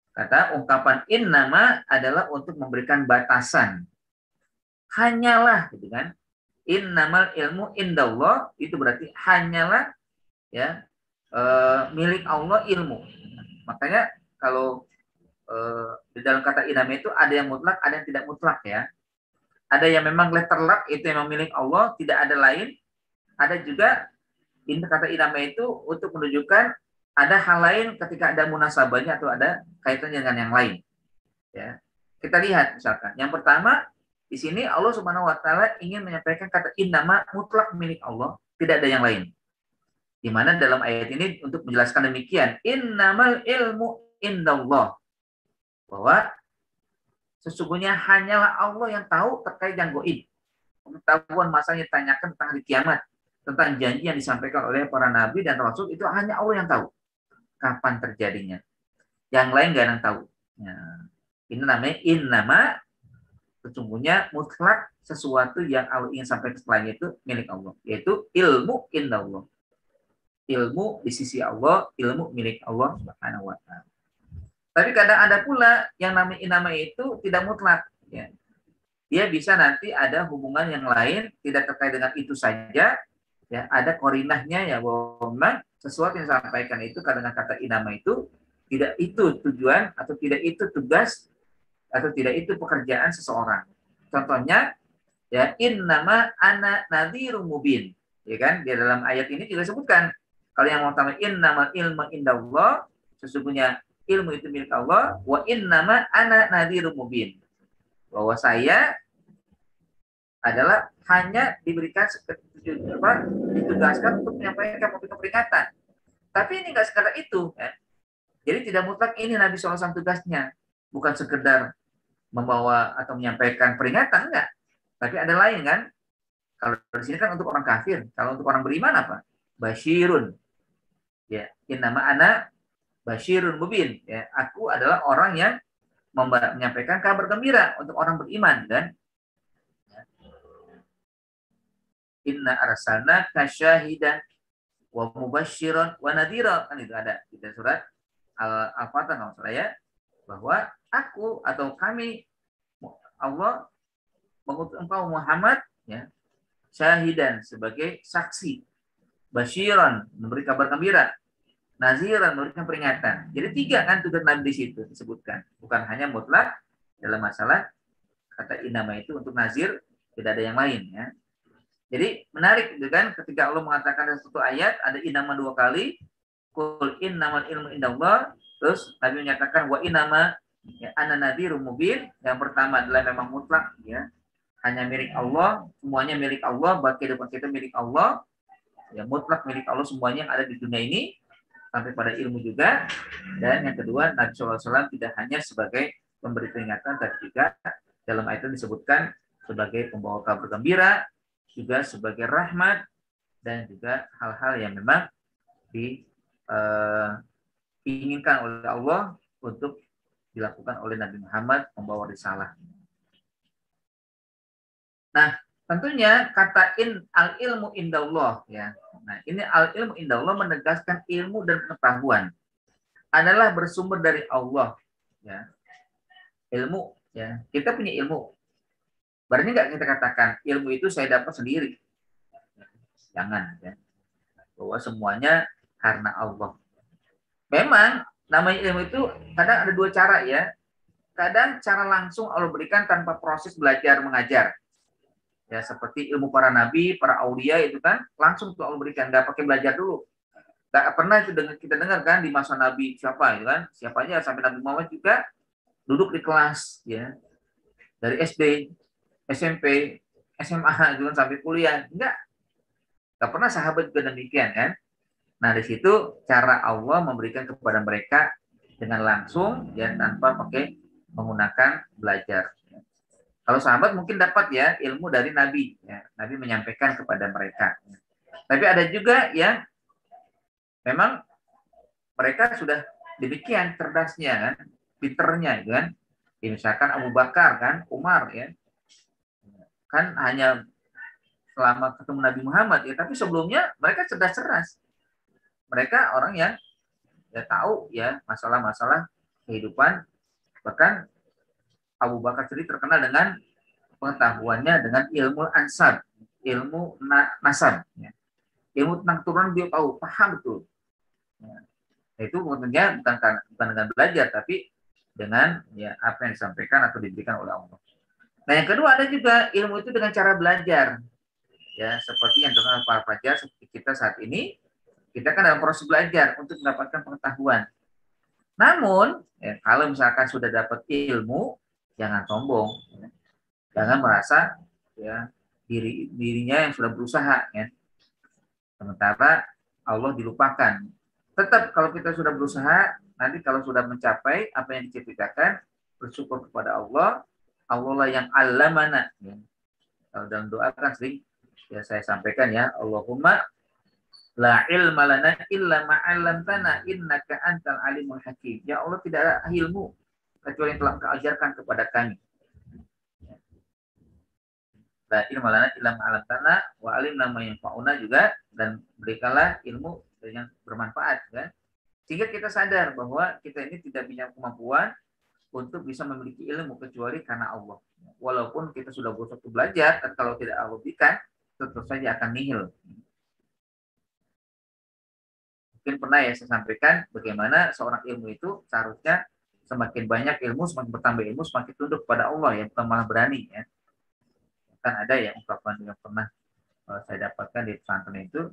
kata ungkapan innama adalah untuk memberikan batasan. Hanyalah, gitu kan. Innamal ilmu indallah itu berarti hanyalah ya milik Allah ilmu. Makanya kalau di dalam kata inama itu ada yang mutlak, ada yang tidak mutlak ya. Ada yang memang letter luck itu yang milik Allah, tidak ada lain. Ada juga kata inama itu untuk menunjukkan ada hal lain ketika ada munasabahnya atau ada kaitannya dengan yang lain. Ya. Kita lihat misalkan. Yang pertama, di sini Allah Subhanahu wa taala ingin menyampaikan kata innama mutlak milik Allah, tidak ada yang lain. Di mana dalam ayat ini untuk menjelaskan demikian, innamal ilmu indallah. Bahwa sesungguhnya hanyalah Allah yang tahu terkait yang gaib. Pengetahuan masalah yang ditanyakan tentang hari kiamat, tentang janji yang disampaikan oleh para nabi dan rasul, itu hanya Allah yang tahu kapan terjadinya. Yang lain nggak ada yang tahu. Ya. Ini namanya innama, sesungguhnya mutlak sesuatu yang Allah ingin sampaikan setelahnya itu milik Allah, yaitu ilmu indallah. Ilmu di sisi Allah, ilmu milik Allah Subhanahu wa taala. Tapi kadang ada pula yang namanya inama itu tidak mutlak. Ya. Dia bisa nanti ada hubungan yang lain, tidak terkait dengan itu saja. Ya, ada korinahnya ya, bahwa memang sesuatu yang disampaikan itu kadang kata inama itu tidak itu tujuan atau tidak itu tugas atau tidak itu pekerjaan seseorang. Contohnya ya innama ana nadhirum mubin. Ya kan? Di dalam ayat ini juga disebutkan kalau yang pertama innamal ilmu indallah, sesungguhnya ilmu itu milik Allah, wa innama ana nadhirum mubin. Bahwa saya adalah hanya diberikan ditugaskan untuk menyampaikan peringatan. Tapi ini nggak sekedar itu, ya. Jadi tidak mutlak ini Nabi SAW tugasnya, bukan sekedar membawa atau menyampaikan peringatan, enggak. Tapi ada lain kan. Kalau di sini kan untuk orang kafir, kalau untuk orang beriman apa? Basyirun. Ya, innama ana basyirun mubin. Ya, aku adalah orang yang menyampaikan kabar gembira untuk orang beriman, kan? Inna arsalna kasyahidan wa mubasyiran wa nadhira, kan itu ada di surat Al-Fatah kalau salah ya, bahwa aku atau kami Allah mengutus engkau Muhammad ya syahidan sebagai saksi, basyiran memberi kabar gembira, naziran memberikan peringatan. Jadi 3 kan tugas Nabi di situ disebutkan, bukan hanya mutlak dalam masalah kata inama itu untuk nazir, tidak ada yang lain ya. Jadi menarik gitu kan, ketika Allah mengatakan dalam satu ayat ada inama 2 kali, qul innamal ilmu indallah, terus Nabi menyatakan wa inama ya ana nadhirum mubin. Yang pertama adalah memang mutlak ya, hanya milik Allah, semuanya milik Allah, bagi kehidupan kita milik Allah, ya mutlak milik Allah semuanya yang ada di dunia ini, sampai pada ilmu juga. Dan yang kedua, Nabi SAW tidak hanya sebagai pemberi peringatan, tapi juga dalam ayat itu disebutkan sebagai pembawa kabar gembira, juga sebagai rahmat, dan juga hal-hal yang memang diinginkan oleh Allah untuk dilakukan oleh Nabi Muhammad membawa risalah. Nah, tentunya kata al-ilmu indallah ya. Nah, ini al-ilmu indallah menegaskan ilmu dan pengetahuan adalah bersumber dari Allah ya. Ilmu ya. Kita punya ilmu. Berarti nggak kita katakan ilmu itu saya dapat sendiri. Jangan ya. Bahwa semuanya karena Allah. Memang namanya ilmu itu kadang ada 2 cara ya. Kadang cara langsung Allah berikan tanpa proses belajar mengajar. Ya seperti ilmu para nabi, para aulia itu kan langsung tuh Allah berikan, nggak pakai belajar dulu. Nggak pernah itu kita dengar kan di masa Nabi siapa itu kan, siapanya sampai Nabi Muhammad juga duduk di kelas ya dari SD, SMP, SMA juga sampai kuliah, nggak pernah sahabat juga demikian kan. Nah di situ cara Allah memberikan kepada mereka dengan langsung ya tanpa pakai menggunakan belajar. Kalau sahabat mungkin dapat ya ilmu dari Nabi, ya. Nabi menyampaikan kepada mereka. Tapi ada juga yang memang mereka sudah demikian cerdasnya kan, pinternya kan. Ya, misalkan Abu Bakar kan, Umar ya, kan hanya selama ketemu Nabi Muhammad ya, tapi sebelumnya mereka cerdas-cerdas. Mereka orang yang ya tahu ya masalah-masalah kehidupan. Bahkan Abu Bakar sendiri terkenal dengan pengetahuannya dengan ilmu ansab, ilmu nasab. Ya. Ilmu tentang turunan dia tahu, paham betul. Ya. Itu tentunya bukan dengan belajar, tapi dengan ya apa yang disampaikan atau diberikan oleh Allah. Nah yang kedua ada juga ilmu itu dengan cara belajar. Ya seperti yang dilakukan para pelajar seperti kita saat ini, kita kan dalam proses belajar untuk mendapatkan pengetahuan. Namun ya, kalau misalkan sudah dapat ilmu, jangan sombong. Ya. Jangan merasa ya dirinya yang sudah berusaha ya. Sementara Allah dilupakan. Tetap kalau kita sudah berusaha, nanti kalau sudah mencapai apa yang diciptakan, bersyukur kepada Allah. Allah lah yang alamana ya. Kalau dalam doa kan sering ya saya sampaikan ya, Allahumma la ilma lana illa ma 'allamtana innaka antal alimul hakim. Ya Allah tidak ada ilmu kecuali yang telah Engkau ajarkan kepada kami. La ilma lana illa ma 'allamtana wa alimna ma yanfa'una juga, dan berikanlah ilmu yang bermanfaat kan. Sehingga kita sadar bahwa kita ini tidak punya kemampuan untuk bisa memiliki ilmu kecuali karena Allah. Walaupun kita sudah berusaha belajar, dan kalau tidak Allah berikan, tentu saja akan nihil. Mungkin pernah ya saya sampaikan bagaimana seorang ilmu itu seharusnya Semakin banyak ilmu, semakin bertambah ilmu, semakin tunduk pada Allah ya, bukan malah berani ya. Kan ada ya ungkapan yang pernah saya dapatkan di pesantren itu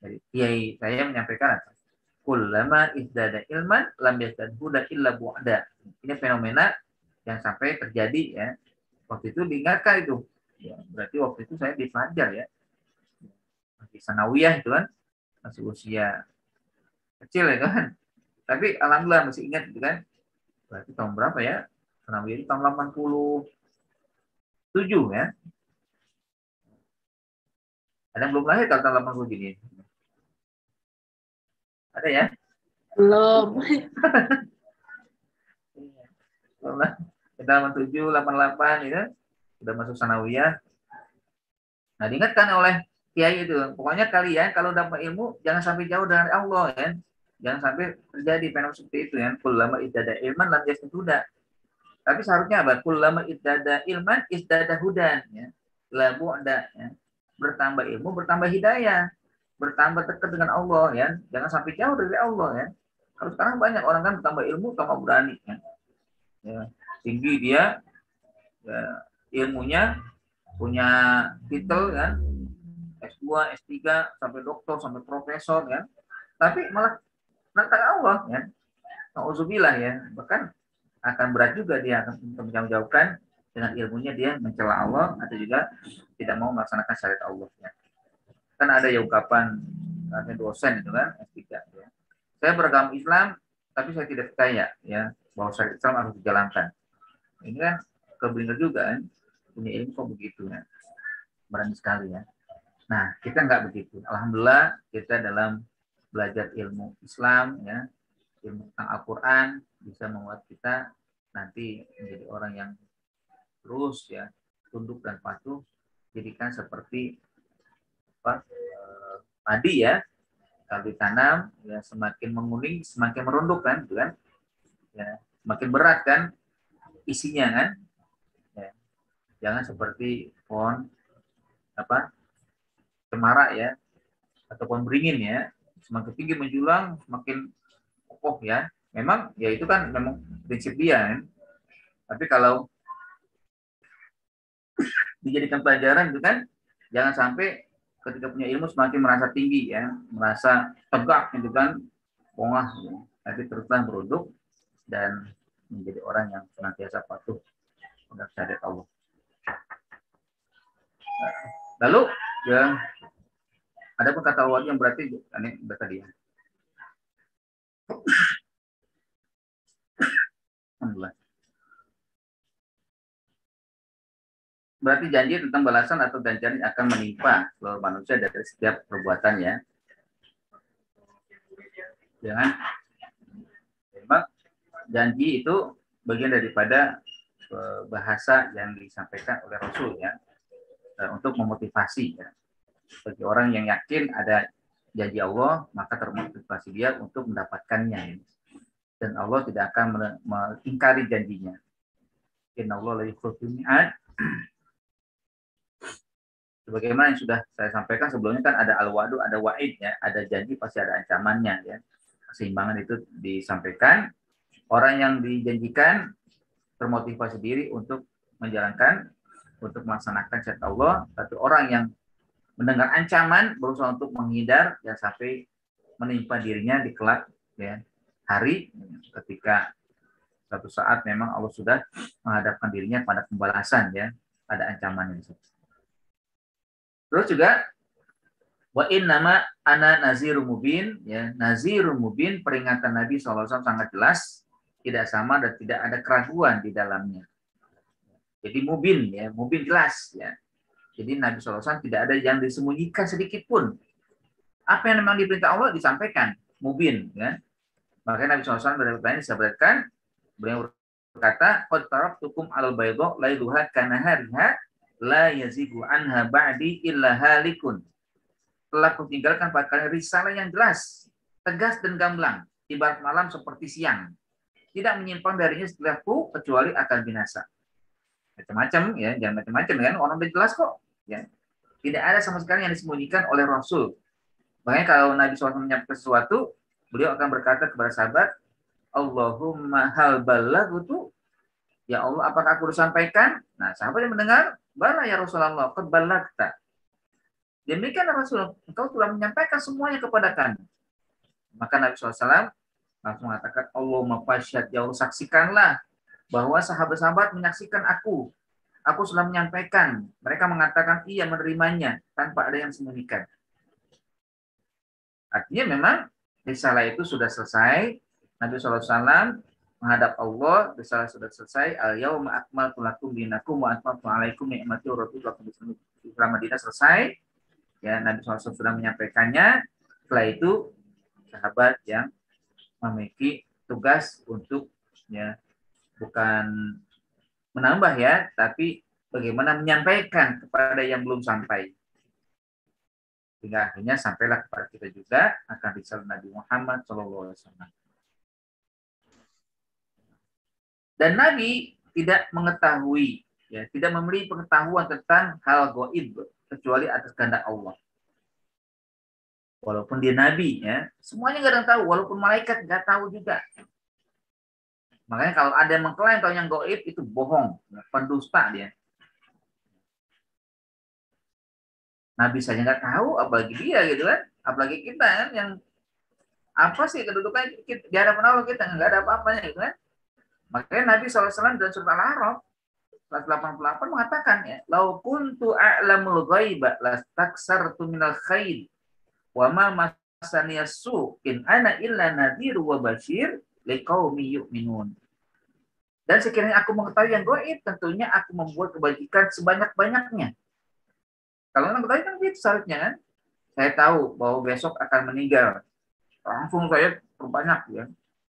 dari kiai saya menyampaikan, kullama izdada ilman lam yazdad huda illa bu'da. Ini fenomena yang sampai terjadi ya. Waktu itu diingatkan itu. Ya, berarti waktu itu saya di Fajar ya. Masih sanawiyah itu kan, masih usia kecil ya kan. Tapi alhamdulillah masih ingat gitu kan. Berarti tahun berapa ya? Sanawiyah itu tahun 87 ya. Ada yang belum lahir kalau tahun 80 gini. Ada ya? Belum. Kita 87, 88 ya. Sudah masuk sanawiyah. Nah, diingatkan oleh kiai itu, pokoknya kalian kalau dapat ilmu jangan sampai jauh dari Allah ya. Jangan sampai terjadi fenomena seperti itu ya. Kullama iddada ilman lam yastud huda. Tapi seharusnya apa? Kullama iddada ilman isdada hudan ya. La bu'da ya. Bertambah ilmu, bertambah hidayah, bertambah dekat dengan Allah ya. Jangan sampai jauh dari Allah ya. Kalau sekarang banyak orang kan bertambah ilmu, tambah berani ya. Ya. Tinggi dia ya, ilmunya punya titel kan, S2, S3 sampai doktor, sampai profesor kan. Tapi malah nantang Allah ya. Nauzubillah ya. Bahkan akan berat juga dia akan menjauhkan dengan ilmunya dia mencela Allah atau juga tidak mau melaksanakan syariat Allah ya. Kan ada ya ungkapan dosen itu kan S3 ya. Saya beragama Islam tapi saya tidak percaya ya bahwa syariat Islam harus dijalankan. Ini kan keblinger juga kan, punya ilmu kok begitu ya. Berani sekali ya. Nah, kita nggak begitu. Alhamdulillah kita dalam belajar ilmu Islam ya, ilmu tentang Al-Quran bisa membuat kita nanti menjadi orang yang terus ya tunduk dan patuh, jadikan seperti padi ya, kalau ditanam ya semakin menguning semakin merunduk kan, gitu kan ya, semakin berat kan isinya kan ya. Jangan seperti pohon cemara ya atau pohon beringin ya, semakin tinggi menjulang semakin kokoh ya. Memang ya itu kan memang prinsip dia kan. Tapi kalau dijadikan pelajaran itu kan, jangan sampai ketika punya ilmu semakin merasa tinggi ya, merasa tegak gitu kan, pongah gitu. Tapi teruslah merunduk dan menjadi orang yang senantiasa patuh pada syariat Allah. Lalu ya ada pun kata Allah yang berarti ini udah tadi ya. Alhamdulillah. Berarti janji tentang balasan atau ganjaran akan menimpa seluruh manusia dari setiap perbuatannya. Jangan memang janji itu bagian daripada bahasa yang disampaikan oleh Rasul ya, untuk memotivasi ya. Bagi orang yang yakin ada janji Allah, maka termotivasi dia untuk mendapatkannya. Dan Allah tidak akan mengingkari janjinya. Inna Allah la yukhliful mi'ad. Sebagaimana yang sudah saya sampaikan sebelumnya kan ada al-wa'du, ada wa'id ya, ada janji pasti ada ancamannya ya. Keseimbangan itu disampaikan. Orang yang dijanjikan termotivasi diri untuk menjalankan, untuk melaksanakan syariat Allah. Tapi orang yang mendengar ancaman berusaha untuk menghindar dan sampai menimpa dirinya di kelak ya, hari ketika suatu saat memang Allah sudah menghadapkan dirinya pada pembalasan ya, pada ancaman itu. Terus juga wa innama ana nazirul mubin ya, nazirul mubin, peringatan Nabi SAW sangat jelas, tidak sama dan tidak ada keraguan di dalamnya. Jadi mubin ya, mubin jelas ya. Jadi Nabi SAW tidak ada yang disembunyikan sedikit pun. Apa yang memang diperintah Allah disampaikan, mubin ya. Makanya Nabi SAW berkata disabdakan, beliau berkata, qad taraktukum alal bayda lailuha kanahariha la yazigu anha ba'di illa halikun. Telah kutinggalkan pada kalian risalah yang jelas, tegas dan gamblang, ibarat malam seperti siang. Tidak menyimpang darinya setelahku kecuali akan binasa. Macam-macam ya, jangan macam-macam kan, orang udah jelas kok ya. Tidak ada sama sekali yang disembunyikan oleh Rasul. Makanya kalau Nabi SAW menyampaikan sesuatu, beliau akan berkata kepada sahabat, Allahumma hal balaghtu, ya Allah apakah aku disampaikan? Nah, sahabat yang mendengar, bala ya Rasulullah, qad ballagta. Demikian Rasul, engkau telah menyampaikan semuanya kepada kami. Maka Nabi SAW langsung mengatakan, Allahumma fasyhad, ya Allah saksikanlah bahwa sahabat-sahabat menyaksikan aku. Aku sudah menyampaikan. Mereka mengatakan iya menerimanya tanpa ada yang sembunyikan. Artinya memang risalah itu sudah selesai. Nabi SAW menghadap Allah, risalah sudah selesai. Al-yawma akmaltu lakum dinakum wa atmamtu alaikum ni'mati wa raditu lakum Islam Madinah selesai. Ya, Nabi SAW sudah menyampaikannya. Setelah itu sahabat yang memiliki tugas untuk ya bukan menambah ya, tapi bagaimana menyampaikan kepada yang belum sampai. Hingga akhirnya sampailah kepada kita juga akan risalah Nabi Muhammad SAW. Dan Nabi tidak mengetahui, ya, tidak memiliki pengetahuan tentang hal gaib kecuali atas kehendak Allah. Walaupun dia Nabi, ya, semuanya nggak ada yang tahu. Walaupun malaikat nggak tahu juga. Makanya kalau ada yang mengklaim tahu yang gaib itu bohong, pendusta dia. Nabi saja nggak tahu, apalagi dia gitu kan, apalagi kita kan yang apa sih kedudukan di hadapan Allah kita nggak ada apa-apanya gitu kan. Makanya Nabi SAW dalam surat Al-A'raf 188 mengatakan ya, lau kuntu a'lamul ghaiba lastaksartu minal khair wa ma masaniyas su in ana illa nadhir wa basyir liqaumi yu'minun. Dan sekiranya aku mengetahui yang gaib, tentunya aku membuat kebajikan sebanyak-banyaknya. Kalau orang ketahui kan gitu seharusnya kan. Saya tahu bahwa besok akan meninggal. Langsung saya perbanyak ya.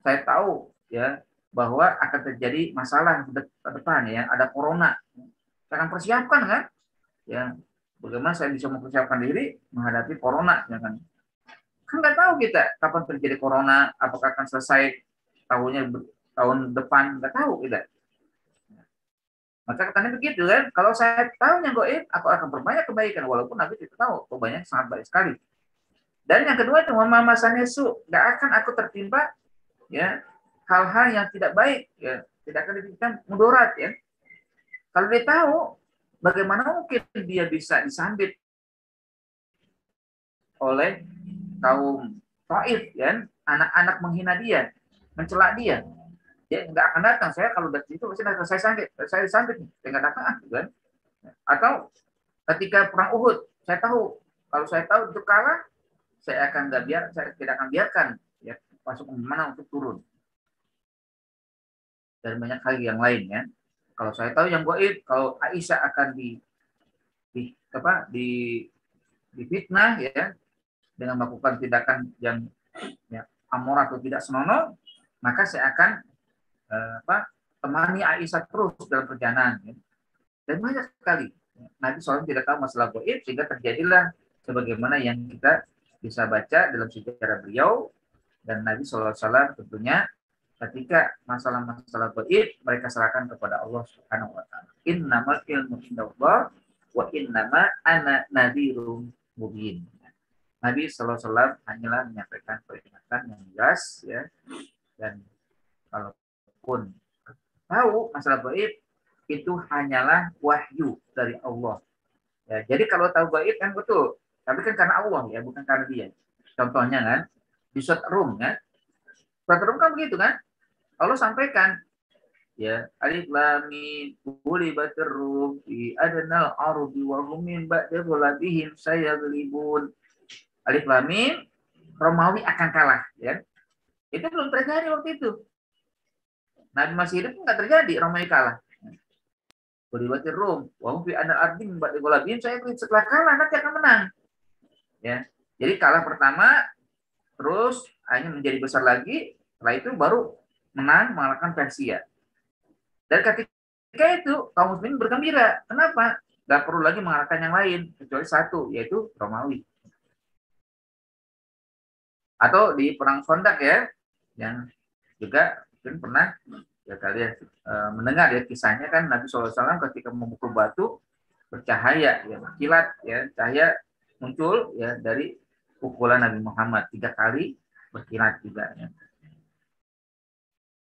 Saya tahu ya bahwa akan terjadi masalah ke depan ya, ada corona. Saya akan persiapkan kan. Ya, bagaimana saya bisa mempersiapkan diri menghadapi corona ya kan. Kan nggak tahu kita kapan terjadi corona, apakah akan selesai tahun depan, nggak tahu kita. Maka katanya begitu kan, kalau saya tahu yang gaib, aku akan berbanyak kebaikan, walaupun Nabi tidak tahu, banyak sangat baik sekali. Dan yang kedua itu mamasannya nggak akan aku tertimpa ya hal-hal yang tidak baik, ya tidak akan diberikan mudarat ya. Kalau dia tahu, bagaimana mungkin dia bisa disambit oleh kaum Taif ya, anak-anak menghina dia, mencela dia. Dia nggak akan datang. Saya kalau dari situ pasti saya disambit nih. Saya nggak datang kan. Atau ketika perang Uhud, saya tahu kalau saya tahu itu kalah, saya tidak akan biarkan ya pasukan mana untuk turun. Dan banyak hal yang lain ya. Kalau saya tahu yang gaib, kalau Aisyah akan difitnah ya dengan melakukan tindakan yang ya, amor atau tidak senonoh, maka saya akan temani Aisyah terus dalam perjalanan. Ya. Dan banyak sekali. Nabi SAW tidak tahu masalah gaib, sehingga terjadilah sebagaimana yang kita bisa baca dalam sejarah beliau. Dan Nabi SAW tentunya ketika masalah-masalah gaib, mereka serahkan kepada Allah Subhanahu wa Ta'ala. Innamal ilmu indallah wa innama ana nadhirum mubin. Nabi SAW hanyalah menyampaikan peringatan yang jelas ya. Dan kalaupun tahu masalah gaib itu hanyalah wahyu dari Allah. Ya, jadi kalau tahu gaib kan betul, tapi kan karena Allah ya, bukan karena dia. Contohnya kan di surat Rum kan, surat Rum kan begitu kan, Allah sampaikan ya alif lam mim ghulibatir rum fi adnal ardi wa hum min ba'di ghalabihim sayaghlibun. Alif lam mim, Romawi akan kalah ya. Itu belum terjadi waktu itu. Nabi masih hidup nggak terjadi Romawi kalah. Ghulibatir rum wa hum fi adnal ardi min ba'di ghalabihim sayaghlibun. Setelah kalah nanti akan menang. Ya. Jadi kalah pertama terus hanya menjadi besar lagi, setelah itu baru menang mengalahkan Persia. Dan ketika itu kaum muslimin bergembira. Kenapa? Gak perlu lagi mengalahkan yang lain kecuali satu, yaitu Romawi. Atau di perang Khandaq ya, yang juga mungkin pernah ya kalian mendengar ya kisahnya kan Nabi SAW ketika memukul batu bercahaya ya berkilat ya cahaya muncul ya dari pukulan Nabi Muhammad 3 kali berkilat juga ya.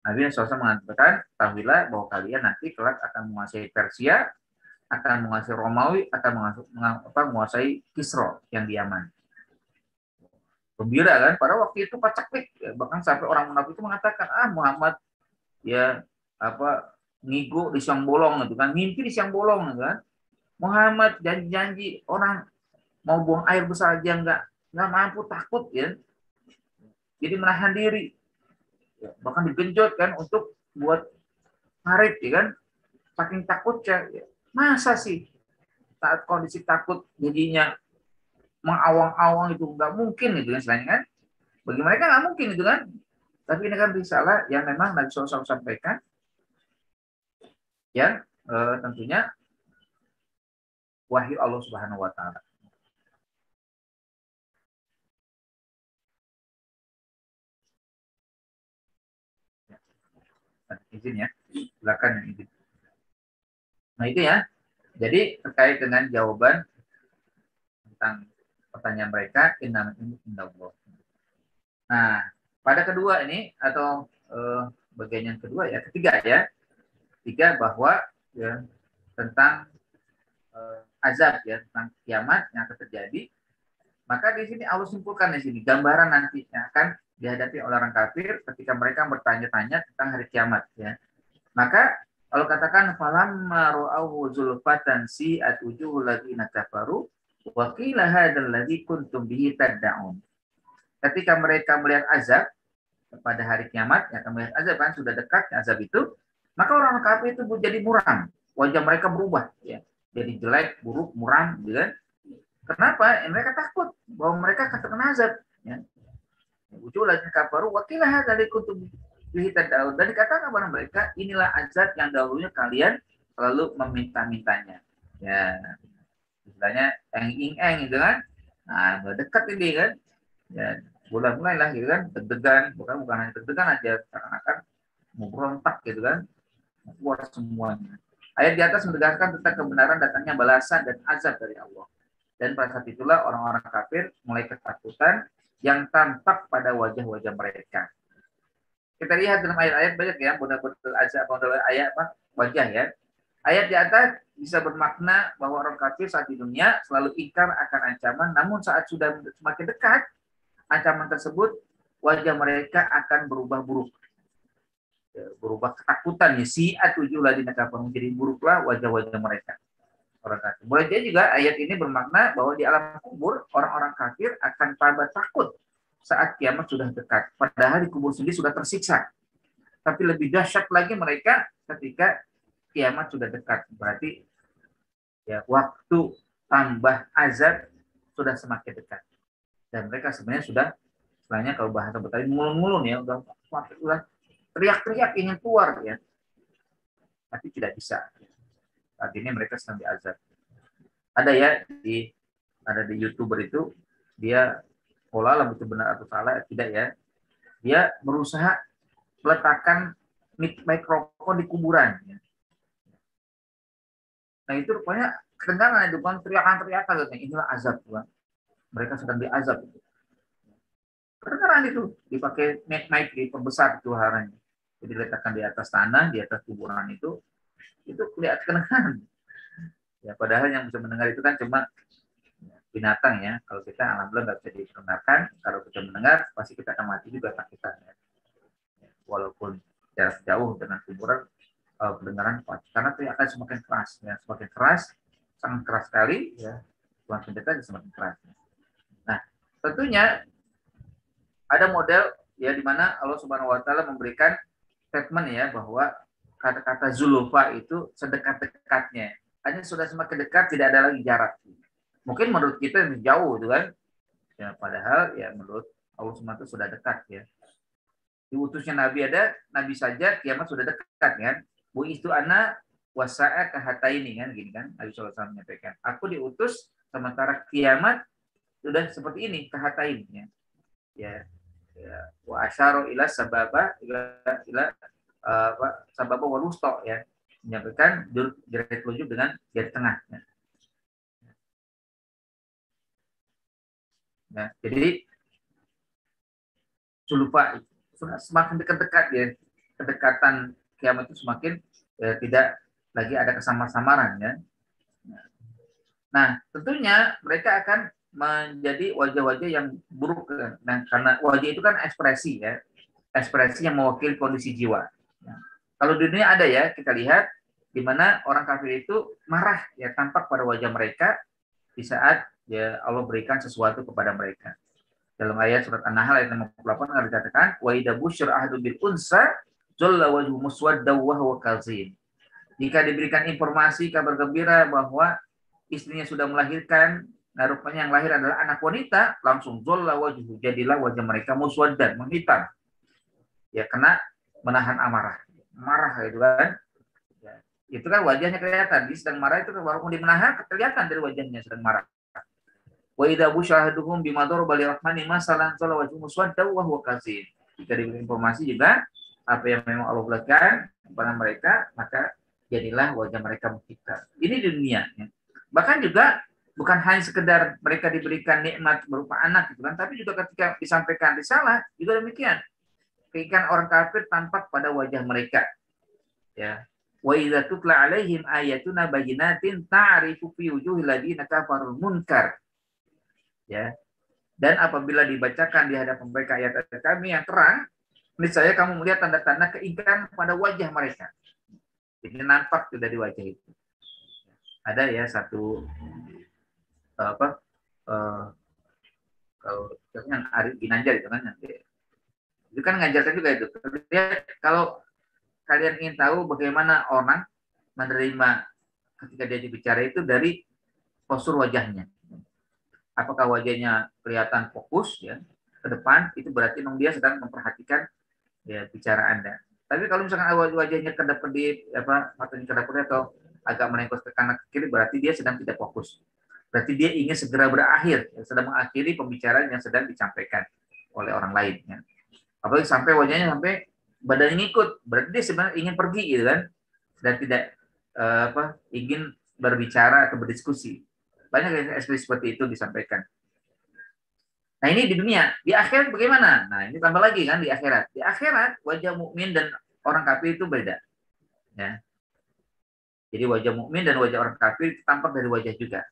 Nabi SAW mengatakan, tahuilah bahwa kalian nanti kelak akan menguasai Persia, akan menguasai Romawi, akan menguasai Kisra yang di Yaman. Gembira kan? Pada waktu itu pacaklik, ya. Bahkan sampai orang munafik itu mengatakan, Muhammad ya ngigo di siang bolong gitu kan, mimpi di siang bolong gitu kan. Muhammad janji-janji orang mau buang air besar aja nggak mampu, takut ya. Jadi menahan diri. Ya, bahkan digenjot kan untuk buat ngarit ya kan. Saking takutnya. Ya. Masa sih saat kondisi takut jadinya mengawang-awang itu nggak mungkin gitu kan istilahnya kan. Bagi mereka nggak mungkin itu kan. Tapi ini kan risalah yang memang Nabi SAW sampaikan yang tentunya wahyu Allah Subhanahu wa taala. Izin ya, silakan yang izin. Nah itu ya, jadi terkait dengan jawaban tentang pertanyaan mereka, inna Allah. Nah, pada kedua ini atau bagian yang kedua ya, ketiga ya, bahwa ya, tentang azab ya, tentang kiamat yang akan terjadi. Maka di sini Allah simpulkan di sini gambaran nantinya akan dihadapi oleh orang kafir ketika mereka bertanya-tanya tentang hari kiamat ya. Maka kalau katakan falamma ra'ahu zulfatan si'at wujuhul ladzina kafaru wa qila hadzal ladzi kuntum bihi tad'un. Ketika mereka melihat azab pada hari kiamat, ya melihat azab kan sudah dekat azab itu, maka orang kafir itu jadi muram, wajah mereka berubah ya. Jadi jelek, buruk, muram gitu kan. Kenapa? Mereka takut bahwa mereka akan terkena azab ya. Wujuhul ladzina kafaru wa qila hadzal ladzi kuntum dan dikatakan kepada mereka, inilah azab yang dahulunya kalian selalu meminta-mintanya. Ya, istilahnya eng-eng gitu kan. Nah, udah dekat ini kan. Ya, mulai-mulailah gitu kan, deg-degan, bukan hanya deg-degan aja, seakan-akan mau berontak gitu kan. Keluar semuanya. Ayat di atas menegaskan tentang kebenaran datangnya balasan dan azab dari Allah. Dan pada saat itulah orang-orang kafir mulai ketakutan yang tampak pada wajah-wajah mereka. Kita lihat dalam ayat-ayat banyak ya, model-model azab, model ayat wajah ya. Ayat di atas bisa bermakna bahwa orang kafir saat di dunia selalu ingkar akan ancaman, namun saat sudah semakin dekat ancaman tersebut, wajah mereka akan berubah buruk. Berubah ketakutan ya, si'at wujuhul ladzina kafaru, menjadi buruklah wajah-wajah mereka. Orang kafir. Boleh jadi juga ayat ini bermakna bahwa di alam kubur orang-orang kafir akan tambah takut saat kiamat sudah dekat. Padahal di kubur sendiri sudah tersiksa. Tapi lebih dahsyat lagi mereka ketika kiamat sudah dekat. Berarti ya waktu tambah azab sudah semakin dekat. Dan mereka sebenarnya sudah, istilahnya kalau bahasa Betawi mulun-mulun ya, udah teriak-teriak ingin keluar ya. Tapi tidak bisa. Saat ini mereka sedang diazab. Ada ya di YouTuber itu, dia pola itu benar atau salah tidak ya, dia berusaha meletakkan mikrofon di kuburan ya. Nah itu rupanya kedengaran itu kan teriakan-teriakan katanya, inilah azab Tuhan, mereka sedang diazab itu. Kedengaran itu dipakai mic diperbesar suaranya, jadi diletakkan di atas tanah, di atas kuburan itu kelihatan kedengaran ya. Padahal yang bisa mendengar itu kan cuma binatang ya. Kalau kita alhamdulillah nggak bisa diperdengarkan, kalau kita mendengar pasti kita akan mati juga kita ya. Walaupun jarak jauh dengan kuburan, pendengaran kuat karena itu akan semakin keras ya, semakin keras, sangat keras sekali ya, semakin dekat semakin keras. Nah tentunya ada model ya di mana Allah Subhanahu Wa Taala memberikan statement ya bahwa kata-kata Zulfa itu sedekat-dekatnya, hanya sudah semakin dekat, tidak ada lagi jarak. Mungkin menurut kita ini jauh itu kan. Ya, padahal ya menurut Allah SWT sudah dekat ya. Diutusnya Nabi Nabi saja kiamat sudah dekat kan. Bu itu anak wasa'a kahataini kan gini kan. Nabi SAW menyampaikan, aku diutus sementara kiamat sudah seperti ini kahatain ya. Ya. Wa asyara ila sababa ila sababa wal wusta ya. Menyampaikan jari telunjuk dengan jari tengah ya. Ya, jadi Zulfa sudah semakin dekat-dekat ya. kedekatan kiamat itu semakin tidak lagi ada kesamar-samaran ya. Nah, tentunya mereka akan menjadi wajah-wajah yang buruk. Nah, karena wajah itu kan ekspresi ya, ekspresi yang mewakili kondisi jiwa. Nah, kalau di dunia ada ya, kita lihat di mana orang kafir itu marah ya, tampak pada wajah mereka di saat ya Allah berikan sesuatu kepada mereka. Dalam ayat surat An-Nahl ayat 58 ada dikatakan wa idza busyira ahadu bil unsa jalla wajhu muswadda wa huwa kazim. Jika diberikan informasi kabar gembira bahwa istrinya sudah melahirkan, nah rupanya yang lahir adalah anak wanita, langsung jalla wajhu, jadilah wajah mereka muswaddan, menghitam. Ya, kena menahan amarah. Marah itu kan. Ya, itu kan wajahnya kelihatan, dia sedang marah itu walaupun dimenahan kelihatan dari wajahnya sedang marah. Wa idza busyahaduhum bima daraba lirahmani masalan sala wajhu muswadda wa huwa kazim. Jika diberi informasi juga apa yang memang Allah berikan kepada mereka, maka jadilah wajah mereka menghitam. Ini di dunia ya. Bahkan juga bukan hanya sekedar mereka diberikan nikmat berupa anak gitu kan, tapi juga ketika disampaikan risalah juga demikian. Keikan orang kafir tampak pada wajah mereka. Ya. Wa idza tutla alaihim ayatuna bayyinatin ta'rifu fi wujuhil ladina kafarul munkar. Ya. Dan apabila dibacakan di hadapan mereka ayat-ayat kami yang terang, niscaya kamu melihat tanda-tanda keingkaran pada wajah mereka. Jadi nampak sudah di wajah itu. Ada ya satu kalau yang Arif Ginanjar itu kan nanti itu kan ngajarkan juga itu. Kalau kalian ingin tahu bagaimana orang menerima ketika dia dibicara itu dari postur wajahnya. Apakah wajahnya kelihatan fokus ya ke depan, itu berarti memang dia sedang memperhatikan ya bicara Anda. Tapi kalau misalkan wajahnya kedap-kedip, matanya kedap-kedip atau agak melengkos ke kanan ke kiri, berarti dia sedang tidak fokus. Berarti dia ingin segera berakhir, ya, sedang mengakhiri pembicaraan yang sedang disampaikan oleh orang lain. Ya. Apalagi sampai wajahnya sampai badannya ngikut, berarti dia sebenarnya ingin pergi gitu kan, dan tidak ingin berbicara atau berdiskusi. Banyak ekspresi seperti itu disampaikan. Nah ini di dunia, di akhirat bagaimana? Nah ini tambah lagi kan di akhirat. Di akhirat wajah mukmin dan orang kafir itu beda. Ya. Jadi wajah mukmin dan wajah orang kafir tampak dari wajah juga.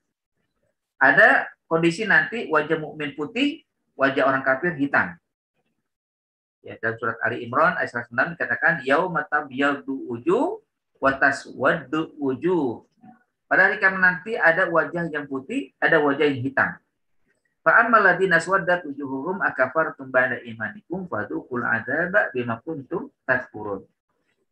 Ada kondisi nanti wajah mukmin putih, wajah orang kafir hitam. Ya, dalam surat Ali Imran ayat 106 dikatakan yauma tabyaddu wujuh wa taswaddu wujuh. Pada hari kiamat nanti ada wajah yang putih, ada wajah yang hitam. Fa ammal ladzina swaddat wujuhuhum akafartum ba'da imanikum fadzuqul adzaba bima kuntum takfurun.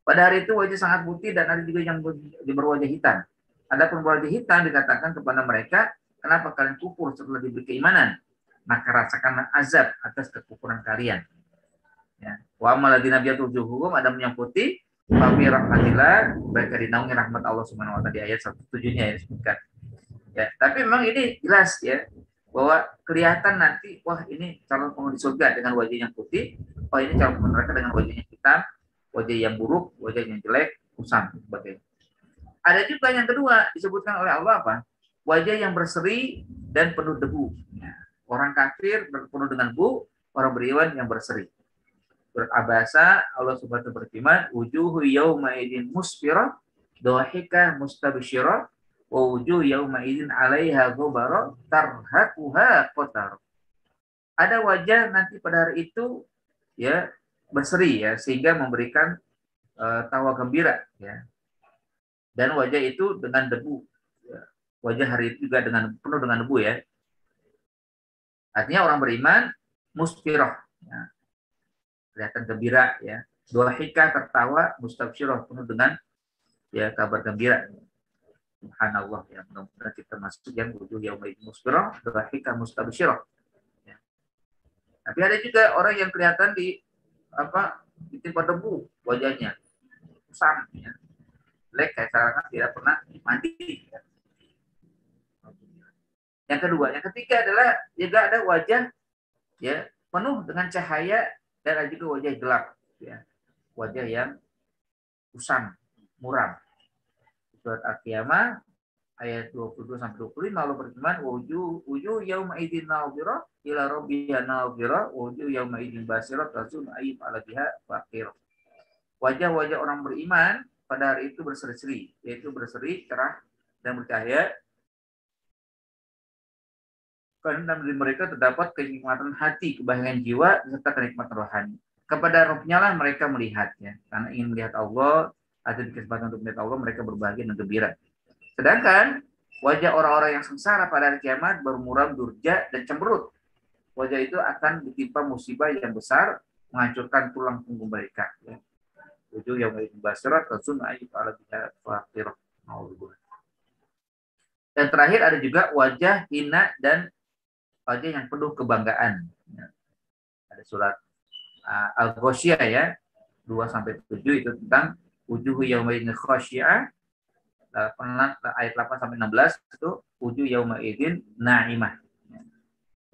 Pada hari itu wajah sangat putih dan ada juga yang berwajah hitam. Adapun berwajah hitam dikatakan kepada mereka, kenapa kalian kufur setelah diberi keimanan? Maka rasakanlah azab atas kekufuran kalian. Ya. Wa ammal ladzina biyaddu wujuhuhum, ada yang putih, fa fi rahmatillah, mereka dinaungi rahmat Allah Subhanahu wa taala di ayat 107-nya ya disebutkan. Ya, tapi memang ini jelas ya bahwa kelihatan nanti wah ini calon penghuni surga dengan wajah yang putih, wah ini calon penghuni neraka dengan wajahnya hitam, wajah yang buruk, wajah yang jelek, kusam sebagainya. Ada juga yang kedua disebutkan oleh Allah apa? Wajah yang berseri dan penuh debu. Ya. Orang kafir penuh dengan debu, orang beriman yang berseri. Surat Abasa Allah Subhanahu wa berfirman, wujuhu yauma idzin musfirah, dhahika mustabsyirah, wa wujuh yauma idzin 'alaiha ghabara tarhaquha qatar. Ada wajah nanti pada hari itu ya berseri ya sehingga memberikan tawa gembira ya. Dan wajah itu dengan debu. Ya. Wajah hari itu juga penuh dengan debu ya. Artinya orang beriman musfirah ya. Kelihatan gembira ya. Dhahika tertawa, mustabsyirah penuh dengan ya kabar gembira. Subhanallah ya, mudah-mudahan kita masuk yang wujuh yauma idzin musfirah, dhahika mustabsyirah. Ya. Tapi ada juga orang yang kelihatan ditimpa debu wajahnya. Kusam ya. Lek kayak sekarang tidak pernah mandi. Ya. Yang kedua, yang ketiga adalah juga ada wajah ya penuh dengan cahaya dan ada juga wajah gelap ya. Wajah yang kusam, muram. Surat Al-Qiyamah ayat 22 sampai 25 Allah berfirman wujuh yauma idzin nadhirah ila rabbiha nadhirah wujuh yauma idzin basirah tazun ayyub ala biha faqir. wajah-wajah orang beriman pada hari itu berseri-seri, yaitu berseri, cerah, dan bercahaya. Karena dalam diri mereka terdapat kenikmatan hati, kebahagiaan jiwa, serta kenikmatan rohani. Kepada Rabb-nya lah mereka melihatnya. Karena ingin melihat Allah, atau di kesempatan untuk melihat Allah, mereka berbahagia dan gembira. Sedangkan wajah orang-orang yang sengsara pada hari kiamat bermuram, durja, dan cemberut. Wajah itu akan ditimpa musibah yang besar, menghancurkan tulang punggung mereka. Wujuh yang basrat, rasul ayyub ala biha faqirah. Dan terakhir ada juga wajah hina dan wajah yang penuh kebanggaan. Ada surat Al-Ghasyiyah ya, 2-7 itu tentang wujuh yaumaidin khasyiyah. Ayat 8-16 itu wujuh yaumaidin na'imah.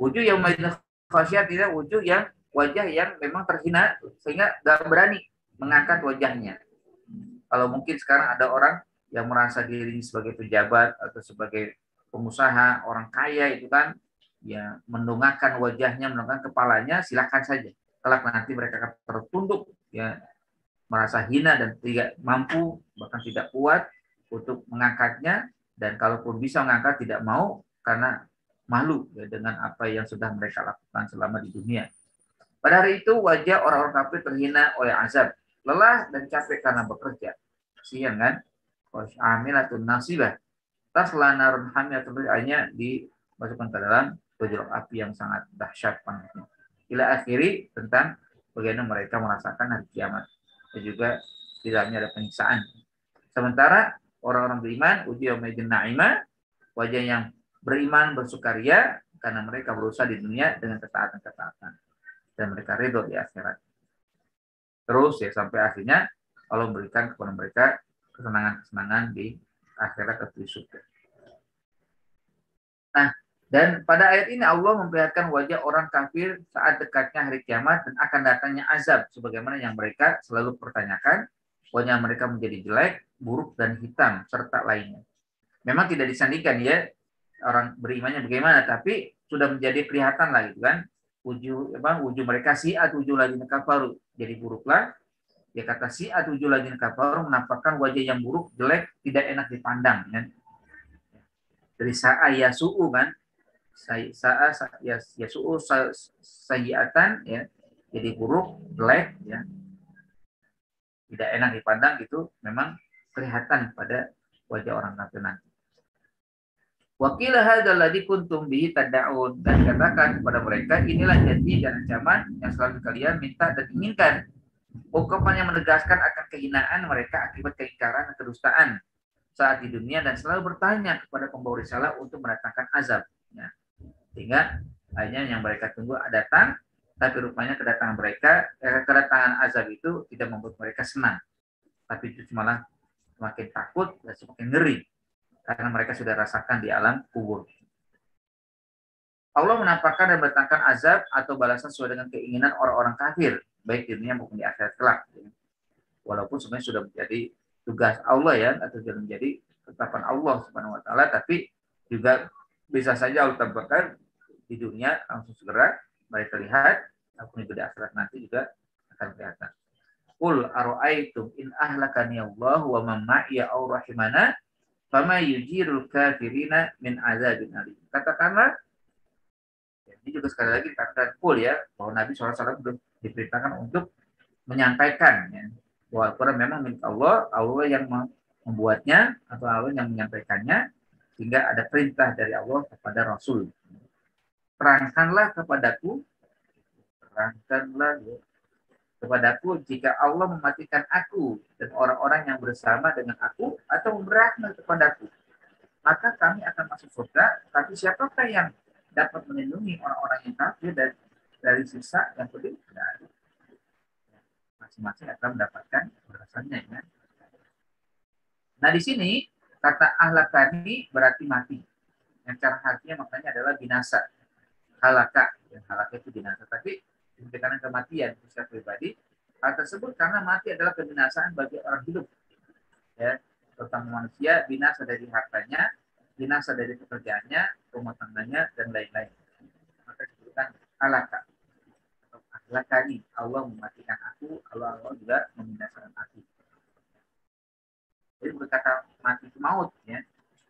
Wujuh yaumaidin khasyiyah tidak wujuh yang wajah yang memang terhina sehingga gak berani mengangkat wajahnya. Kalau mungkin sekarang ada orang yang merasa diri sebagai pejabat atau sebagai pengusaha, orang kaya itu kan, ya mendongakkan wajahnya, mendongakkan kepalanya, silakan saja. Kelak nanti mereka akan tertunduk, ya merasa hina dan tidak mampu, bahkan tidak kuat untuk mengangkatnya, dan kalaupun bisa mengangkat tidak mau karena malu ya, dengan apa yang sudah mereka lakukan selama di dunia. Pada hari itu wajah orang-orang kafir terhina oleh azab, lelah dan capek karena bekerja. Kasihan kan? Amilatun nasibah. Tasla narun hamiyatun, hanya dimasukkan ke dalam bejolok api yang sangat dahsyat panasnya. Ila akhiri tentang bagaimana mereka merasakan hari kiamat. Dan juga di dalamnya ada penyiksaan. Sementara orang-orang beriman, ujiya maidin na'imah, wajah yang beriman bersukaria karena mereka berusaha di dunia dengan ketaatan-ketaatan. Dan mereka ridho di akhirat. Terus ya sampai akhirnya Allah memberikan kepada mereka kesenangan-kesenangan di akhirat atau di surga. Nah, dan pada ayat ini Allah memperlihatkan wajah orang kafir saat dekatnya hari kiamat dan akan datangnya azab, sebagaimana yang mereka selalu pertanyakan, wajah mereka menjadi jelek, buruk, dan hitam, serta lainnya. Memang tidak disandingkan ya, orang berimannya bagaimana, tapi sudah menjadi kelihatan lah gitu kan, wujud mereka si'at wujuh ladzina kafaru, jadi buruklah. Ya kata si'at wujuh ladzina kafaru menampakkan wajah yang buruk, jelek, tidak enak dipandang kan. Dari sa'a yasu'u kan, sa'a yasu'u sayyi'atan ya, jadi buruk, jelek ya, tidak enak dipandang, gitu memang kelihatan pada wajah orang kafir nanti. Wakilah hadzal ladzi kuntum bihi tad'un, dan katakan kepada mereka, inilah janji dan ancaman yang selalu kalian minta dan inginkan. Ungkapan yang menegaskan akan kehinaan mereka akibat keingkaran dan kedustaan saat di dunia, dan selalu bertanya kepada pembawa risalah untuk mendatangkan azab. Ya. Sehingga akhirnya yang mereka tunggu datang, tapi rupanya kedatangan azab itu tidak membuat mereka senang, tapi itu malah semakin takut dan semakin ngeri karena mereka sudah rasakan di alam kubur. Allah menampakkan dan mendatangkan azab atau balasan sesuai dengan keinginan orang-orang kafir, baik di dunia maupun di akhirat kelak. Walaupun sebenarnya sudah menjadi tugas Allah ya, atau sudah menjadi ketetapan Allah Subhanahu wa taala, tapi juga bisa saja Allah tampakkan di dunia langsung segera mereka lihat, ataupun di akhirat nanti juga akan kelihatan. Qul ara'aitum in ahlakani Allah wa man ma'iya aw rahimana fama yujirul kafirina min azabin alim. Katakanlah, ini juga sekali lagi dikatakan qul ya, bahwa Nabi SAW belum diperintahkan untuk menyampaikan ya, bahwa Al-Quran memang milik Allah, Allah yang membuatnya atau Allah yang menyampaikannya, sehingga ada perintah dari Allah kepada Rasul. Terangkanlah kepadaku jika Allah mematikan aku dan orang-orang yang bersama dengan aku atau berahmat kepadaku, maka kami akan masuk surga. Tapi siapakah yang dapat melindungi orang-orang yang kafir dari siksa yang pedih? Masing-masing akan mendapatkan balasannya ya. Nah di sini kata ahlakani berarti mati. Yang cara artinya maknanya adalah binasa. Halaka, ya, halaka itu binasa. Tapi karena kematian secara pribadi, hal tersebut karena mati adalah kebinasaan bagi orang hidup. Ya, terutama manusia, binasa dari hartanya, binasa dari pekerjaannya, rumah tangganya, dan lain-lain. Maka disebutkan halaka. ahlakani, Allah mematikan aku, Allah juga membinasakan aku. Jadi berkata mati itu maut, ya,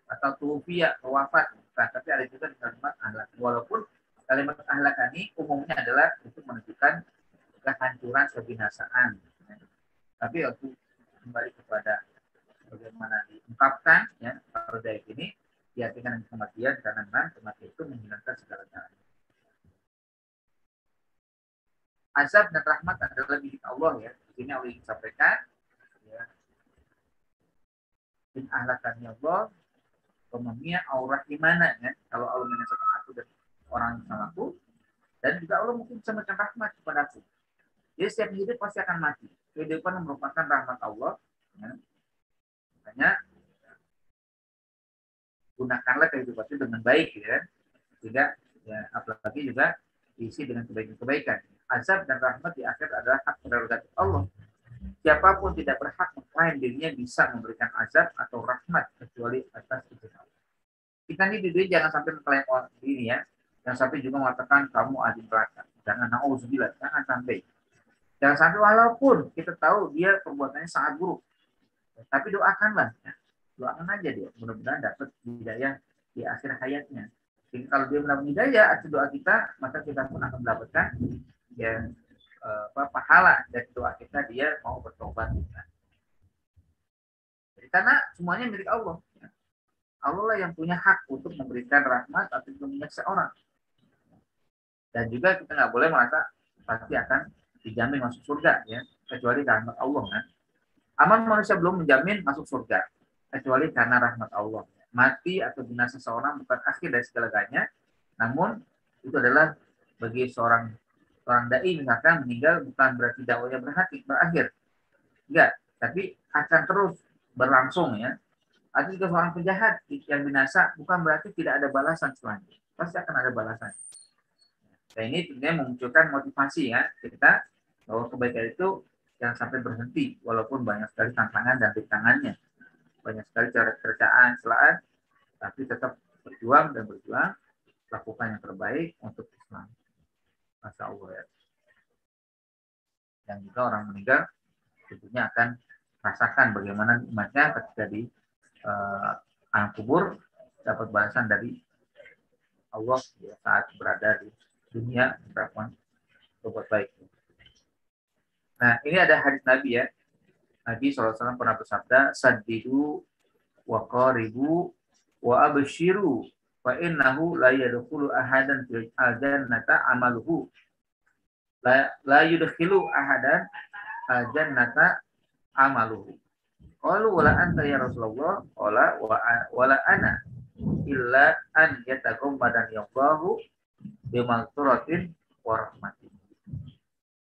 atau tufiya, wafat, bukan. Tapi ada juga kalimat ahlak. Walaupun kalimat ahlakani umumnya adalah untuk menunjukkan kehancuran, kebinasaan. Ya. Tapi aku kembali kepada bagaimana diungkapkan, ya, pada ayat ini diartikan kematian karena kematian itu menghilangkan segala-galanya. Azab dan rahmat adalah milik Allah, ya. Di sini Allah ingin sampaikan, ya, in ahlakannya Allah, pemamia aurah imana, ya. Kalau Allah menyaksikan aku dan orang sama aku, dan juga Allah mungkin bisa memberikan rahmat kepada aku. Jadi setiap hidup pasti akan mati. Kehidupan merupakan rahmat Allah, ya. Makanya gunakanlah kehidupan itu dengan baik, ya. Sehingga, ya, apalagi juga diisi dengan kebaikan-kebaikan. Azab dan rahmat di akhir adalah hak prerogatif Allah. Siapapun tidak berhak mengklaim dirinya bisa memberikan azab atau rahmat kecuali atas izin Allah. Kita ini di dunia jangan sampai mengklaim diri, ya. Jangan sampai juga mengatakan kamu ahli neraka. Jangan, na'udzubillah, jangan sampai. Jangan sampai walaupun kita tahu dia perbuatannya sangat buruk. Tapi doakanlah, ya. Doakan aja dia. Mudah-mudahan dapat hidayah di akhir hayatnya. Jadi kalau dia mendapat hidayah atas doa kita, maka kita pun akan mendapatkan, ya, pahala dari doa kita dia mau bertobat. Jadi karena semuanya milik Allah. Allah lah yang punya hak untuk memberikan rahmat atau menyiksa orang. Dan juga kita nggak boleh merasa pasti akan dijamin masuk surga, ya, kecuali rahmat Allah, kan. Aman manusia belum menjamin masuk surga kecuali karena rahmat Allah. Mati atau binasa seorang bukan akhir dari segalanya, namun itu adalah bagi seorang dai misalkan meninggal bukan berarti dakwahnya berakhir. Enggak, tapi akan terus berlangsung, ya. Ada juga seorang penjahat yang binasa bukan berarti tidak ada balasan selanjutnya. Pasti akan ada balasan. Dan ini tentunya memunculkan motivasi, ya, kita bahwa kebaikan itu jangan sampai berhenti walaupun banyak sekali tantangan dan rintangannya. Banyak sekali cercaan, celaan, tapi tetap berjuang, lakukan yang terbaik untuk Islam. Masya Allah, ya. Dan juga orang meninggal tentunya akan rasakan bagaimana nikmatnya ketika di alam kubur dapat balasan dari Allah, ya, saat berada di dunia melakukan berbuat baik. Nah, ini ada hadis Nabi, ya. Nabi SAW pernah bersabda, saddidu wa qaribu wa abshiru fa innahu la yadkhulu ahadan fil jannata amaluhu la yudkhilu ahadan jannata amaluhu. Qalu wala anta ya Rasulullah, qala wala ana illa an yataqammadan yallahu bimaghfiratin wa rahmatin.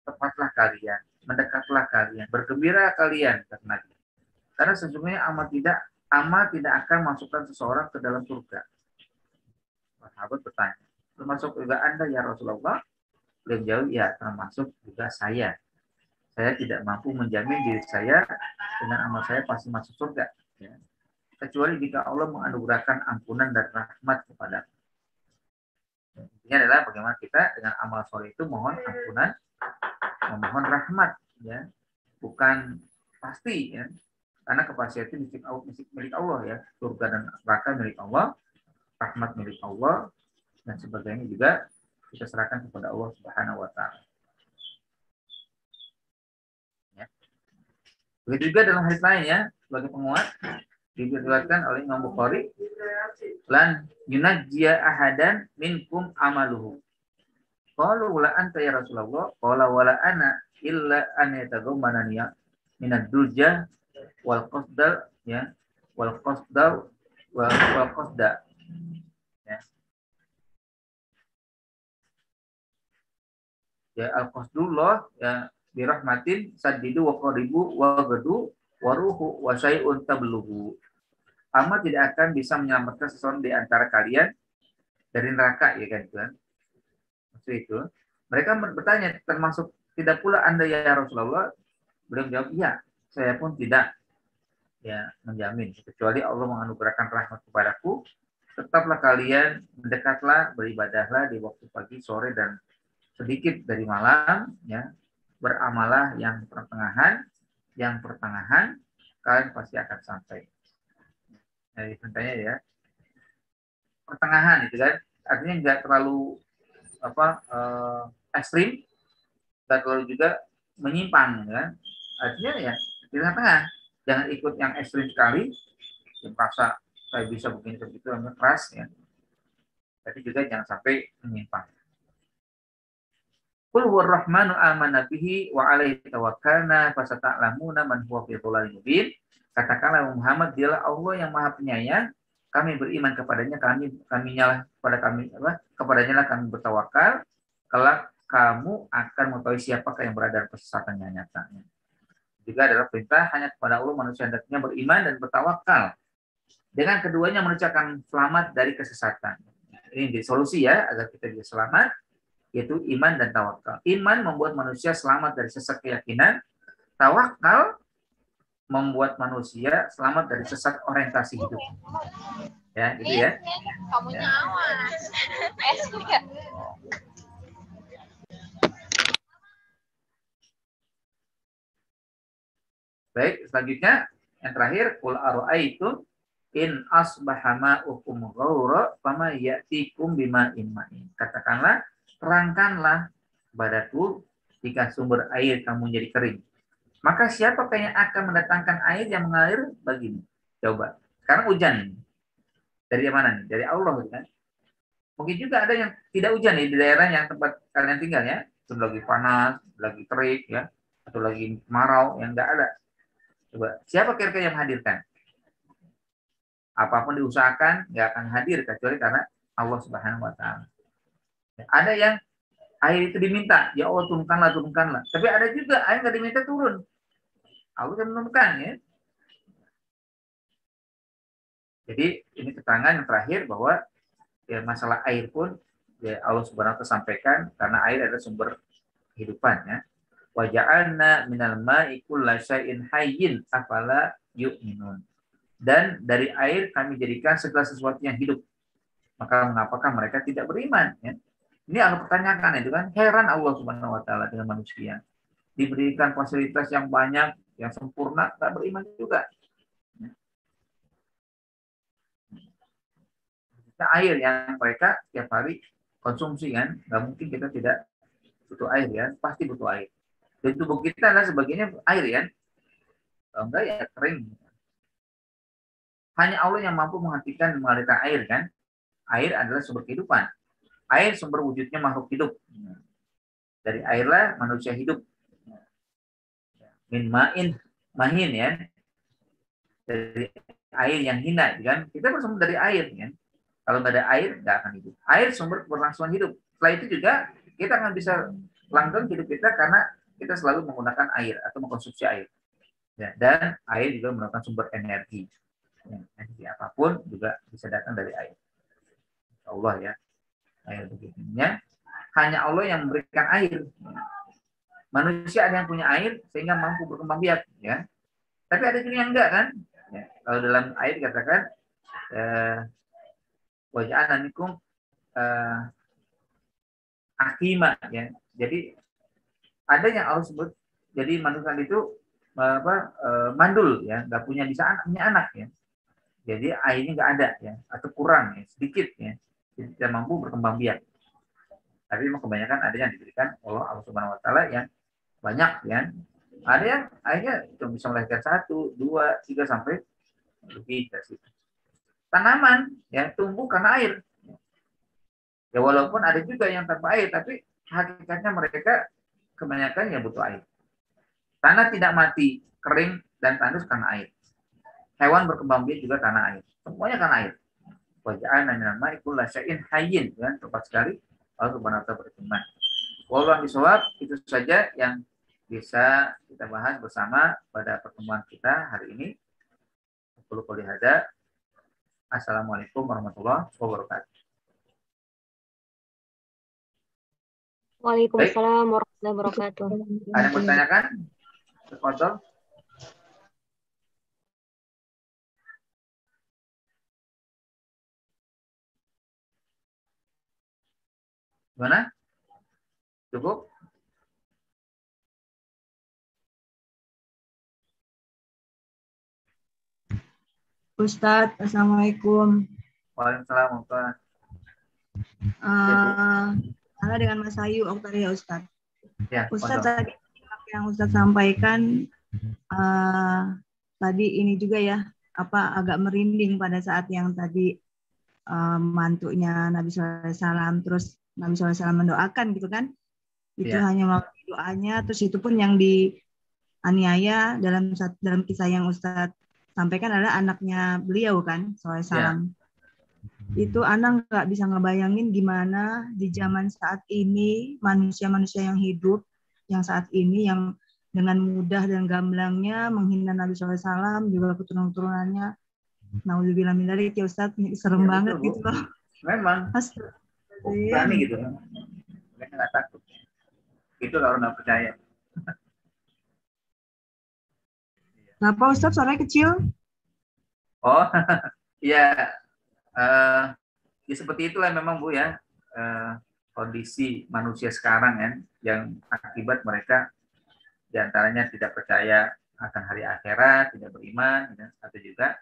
Tepatlah kalian, mendekatlah kalian, bergembira kalian, kata Nabi. Karena sesungguhnya amal tidak akan masukkan seseorang ke dalam surga. Sahabat bertanya, termasuk juga Anda ya Rasulullah? Beliau jawab, ya, termasuk juga saya. Saya tidak mampu menjamin diri saya dengan amal saya pasti masuk surga, ya. Kecuali jika Allah menganugerahkan ampunan dan rahmat kepada. Intinya adalah bagaimana kita dengan amal soleh itu mohon ampunan, memohon rahmat, ya, bukan pasti, ya, karena kepastian itu milik Allah, ya, surga dan neraka milik Allah, rahmat milik Allah, dan sebagainya juga kita serahkan kepada Allah Subhanahu Wa Taala. Ya. Begitu juga dalam hadis lain, ya, sebagai penguat diriwayatkan oleh Imam Bukhari, lan yunajjiya ahadan minkum amaluhu. Qalu wala anta ya Rasulullah, qala wala ana illa an yataghammanani minad dulja wal qasdal, ya, wal qasdal wal qasda, ya. Ya, al qasdullah, ya, birahmatin saddidu wa qaribu wa gadu wa ruhu wa syai'un tablughu. Ama tidak akan bisa menyelamatkan seseorang di antara kalian dari neraka, ya, kan. Maksud itu, mereka bertanya, termasuk tidak pula Anda ya Rasulullah? Beliau menjawab, iya, saya pun tidak, ya, menjamin kecuali Allah menganugerahkan rahmat kepadaku. Tetaplah kalian mendekatlah, beribadahlah di waktu pagi, sore, dan sedikit dari malam, ya, beramalah yang pertengahan, kalian pasti akan sampai. Jadi contohnya ya, pertengahan itu kan, artinya nggak terlalu ekstrim, nggak terlalu juga menyimpang, ya. Artinya ya di tengah-tengah, jangan ikut yang ekstrim sekali, yang merasa saya bisa begini begitu, yang keras, ya. Tapi juga jangan sampai menyimpang. Qul huwar rahmanu amanna bihi wa alaihi tawakkalna fasata'lamuna man huwa fi dhalalin mubin. Katakanlah Muhammad, dialah Allah yang Maha Penyayang, kami beriman kepadanya, kepadanya lah kami bertawakal, kelak kamu akan mengetahui siapakah yang berada dalam kesesatan yang nyata. Juga adalah perintah hanya kepada Allah manusia hendaknya beriman dan bertawakal. Dengan keduanya manusia akan selamat dari kesesatan. Ini jadi solusi ya, agar kita bisa selamat, yaitu iman dan tawakal. Iman membuat manusia selamat dari sesat keyakinan. Tawakal membuat manusia selamat dari sesat orientasi hidup. Ya, gitu ya. Kamunya awas. Baik, selanjutnya yang terakhir, qul ara'aitum in asbaha ma'ukum ghaura fama ya'tikum bima'in ma'in. Katakanlah, terangkanlah padaku jika sumber air kamu jadi kering. Maka siapakah yang akan mendatangkan air yang mengalir bagimu? Coba. Sekarang hujan. Dari mana nih? Dari Allah, kan? Mungkin juga ada yang tidak hujan nih di daerah yang tempat kalian tinggal ya. Itu lagi panas, lagi terik ya, atau lagi kemarau yang enggak ada. Coba, siapa kira-kira yang menghadirkan? Apapun diusahakan, nggak akan hadir kecuali karena Allah Subhanahu wa Ta'ala. Ada yang air itu diminta, ya Allah turunkanlah. Tapi ada juga air nggak diminta turun. Allah yang menurunkan ya. Jadi ini keterangan yang terakhir bahwa ya, masalah air pun ya Allah Subhanahu wa Ta'ala sampaikan karena air adalah sumber kehidupan ya. Wa ja'alna minal ma'i kulla syai'in hayyin afala yu'minun. Dan dari air kami jadikan segala sesuatu yang hidup. Maka mengapakah mereka tidak beriman? Ya? Ini Allah pertanyakan itu kan. Heran Allah Subhanahu wa Ta'ala dengan manusia. Diberikan fasilitas yang banyak, yang sempurna, tak beriman juga. Nah, air yang mereka setiap hari konsumsi kan, nggak mungkin kita tidak butuh air ya, pasti butuh air. Dan tubuh kita adalah sebagainya air ya. Kalau enggak ya kering. Hanya Allah yang mampu menghentikan dan mengalirkan air kan. Air adalah sumber kehidupan. Air sumber wujudnya makhluk hidup. Dari airlah manusia hidup. Min ma'in mahin ya. Dari air yang hina kan. Kita bersumber dari air kan. Kalau nggak ada air nggak akan hidup. Air sumber keberlangsungan hidup. Setelah itu juga kita akan bisa langgeng hidup kita karena kita selalu menggunakan air atau mengkonsumsi air. Ya, dan air juga merupakan sumber energi. Ya, energi apapun juga bisa datang dari air. Allah ya. Air begininya. Hanya Allah yang memberikan air. Manusia ada yang punya air sehingga mampu berkembang biak. Ya. Tapi ada juga yang enggak kan. Ya. Kalau dalam air dikatakan waja'alna minkum akima. Ya. Jadi ada yang Allah sebut. Jadi manusia itu mandul ya, nggak punya anak ya. Jadi airnya nggak ada ya, atau kurang ya, sedikit ya, tidak mampu berkembang biak. Tapi memang kebanyakan ada yang diberikan oleh Allah Subhanahu Wa Taala yang banyak ya. Ada yang airnya cuma bisa melahirkan 1, 2, 3 sampai lebih dari situ. Tanaman ya tumbuh karena air. Ya walaupun ada juga yang tanpa air, tapi hakikatnya mereka kebanyakan ya butuh air. Tanah tidak mati, kering dan tandus karena air. Hewan berkembang biak juga karena air. Semuanya karena air. Waja'alna minal ma'i kulla syai'in hayyin, kan tepat sekali Allah Subhanahu wa taala berfirman. Wallahu bisawab, itu saja yang bisa kita bahas bersama pada pertemuan kita hari ini. Qul qouli hadza. Assalamualaikum warahmatullahi wabarakatuh. Waalaikumsalam warahmatullahi wabarakatuh. Ada yang bertanyakan? Terkonsol? Gimana? Cukup? Ustadz, Assalamualaikum. Waalaikumsalam, Pak. Saya dengan Mas Ayu Oktaria, Ustadz. Ya, Ustadz, pondok. tadi yang Ustadz sampaikan tadi ini juga ya, agak merinding pada saat yang tadi mantunya Nabi SAW, terus Nabi SAW mendoakan gitu kan. Itu hanya melalui doanya, terus itu pun yang dianiaya dalam kisah yang Ustadz sampaikan adalah anaknya beliau kan, SAW. Itu anak nggak bisa ngebayangin gimana di zaman saat ini manusia-manusia yang hidup, yang saat ini yang dengan mudah dan gamblangnya menghina Nabi SAW, juga keturunan-keturunannya. Naudzubillah min dzalik ya Ustadz, serem banget betul, gitu loh. Memang. Berani gitu. Mereka nggak takut. Itu kalau nggak percaya. Kenapa Ustadz suaranya kecil? Oh, iya. Ya seperti itulah memang Bu ya. Kondisi manusia sekarang kan, yang akibat mereka diantaranya tidak percaya akan hari akhirat, tidak beriman, atau juga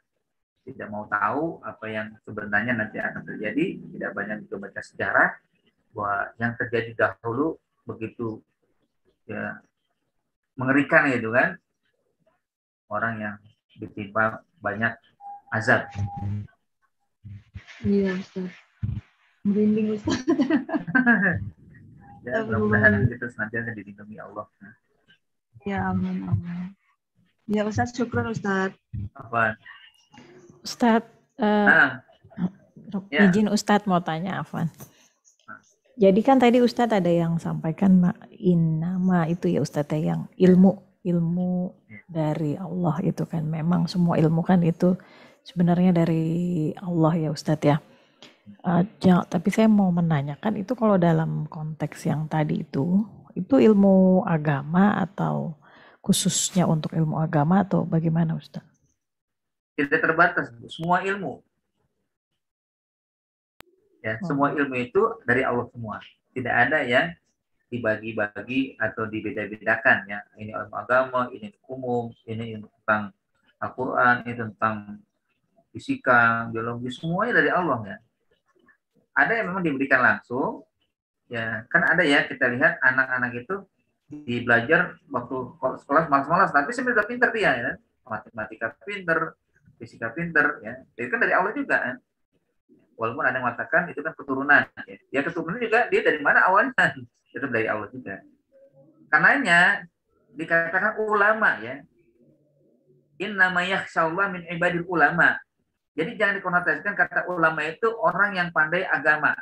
tidak mau tahu apa yang sebenarnya nanti akan terjadi, tidak banyak juga baca sejarah bahwa yang terjadi dahulu begitu ya mengerikan gitu kan, orang yang ditimpa banyak azab. Iya Ustaz, merinding Ustaz. Ya, mudah-mudahan kita senantiasa dilindungi Allah. Ya amin, amin. Ya Ustaz, syukur Ustaz. Apa? Ustaz, izin Ustaz mau tanya, Afwan. Jadi kan tadi Ustadz ada yang sampaikan nama itu ya Ustadz ya, yang ilmu dari Allah itu kan, memang semua ilmu kan itu sebenarnya dari Allah ya Ustadz ya. Tapi saya mau menanyakan itu kalau dalam konteks yang tadi itu ilmu agama atau khususnya untuk ilmu agama atau bagaimana Ustadz? Tidak terbatas, semua ilmu. Ya, semua ilmu itu dari Allah semua. Tidak ada yang dibagi-bagi atau dibeda-bedakan ya. Ini ilmu agama, ini umum, ini ilmu tentang Al-Quran, ini tentang fisika, biologi, semuanya dari Allah ya. Ada yang memang diberikan langsung, ya kan ada ya, kita lihat anak-anak itu belajar waktu sekolah malas-malas, tapi sebenarnya pintar dia ya, matematika pintar, fisika pintar ya. Itu kan dari Allah juga kan. Walaupun ada yang mengatakan itu kan keturunan. Ya keturunan juga dia dari mana awalnya? Itu dari Allah juga. Karenanya dikatakan ulama ya. Innama yakhsyallah min ibadil ulama. Jadi jangan dikonotasikan kata ulama itu orang yang pandai agama.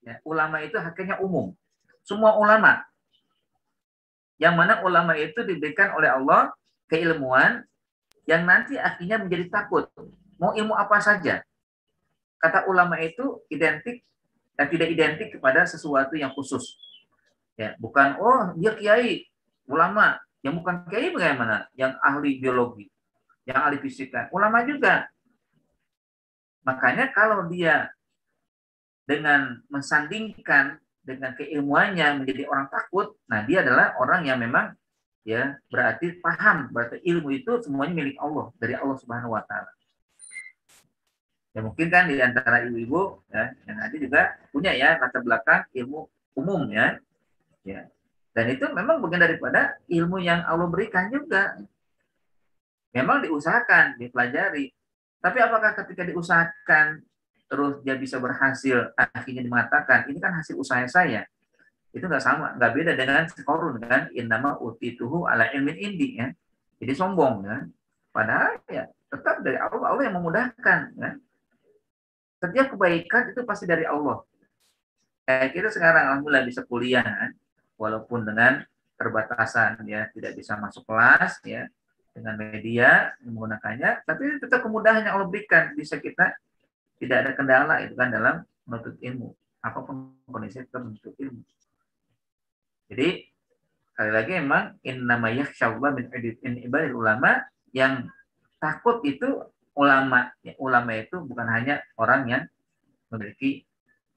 Ya, ulama itu hakikatnya umum. Semua ulama. Yang mana ulama itu diberikan oleh Allah keilmuan yang nanti akhirnya menjadi takut. Mau ilmu apa saja. Kata ulama itu identik dan tidak identik kepada sesuatu yang khusus. Ya, bukan dia kiai, ulama. Yang bukan kiai bagaimana? Yang ahli biologi, yang ahli fisika, ulama juga. Makanya kalau dia dengan mensandingkan dengan keilmuannya menjadi orang takut, nah dia adalah orang yang memang ya berarti paham, berarti ilmu itu semuanya milik Allah, dari Allah Subhanahu wa taala. Ya mungkin kan di antara ibu-ibu ya, yang ada juga punya ya latar belakang ilmu umum ya. Dan itu memang bagian daripada ilmu yang Allah berikan juga. Memang diusahakan, dipelajari. Tapi apakah ketika diusahakan terus dia bisa berhasil, akhirnya mengatakan ini kan hasil usaha saya? Itu nggak sama, nggak beda dengan Qarun kan, innama utituhu ala ilmin indi ya. Jadi sombong kan. Padahal ya tetap dari Allah yang memudahkan kan. Setiap kebaikan itu pasti dari Allah. Kayak kita sekarang alhamdulillah bisa kuliah kan? Walaupun dengan terbatasan ya, tidak bisa masuk kelas ya dengan media menggunakannya, tapi tetap kemudahan yang Allah berikan, bisa kita tidak ada kendala itu kan dalam menuntut ilmu, apapun kondisi kita menuntut ilmu. Jadi sekali lagi memang innama yakhsyallah min ibadil ulama, yang takut itu ulama. Ya, ulama itu bukan hanya orang yang memiliki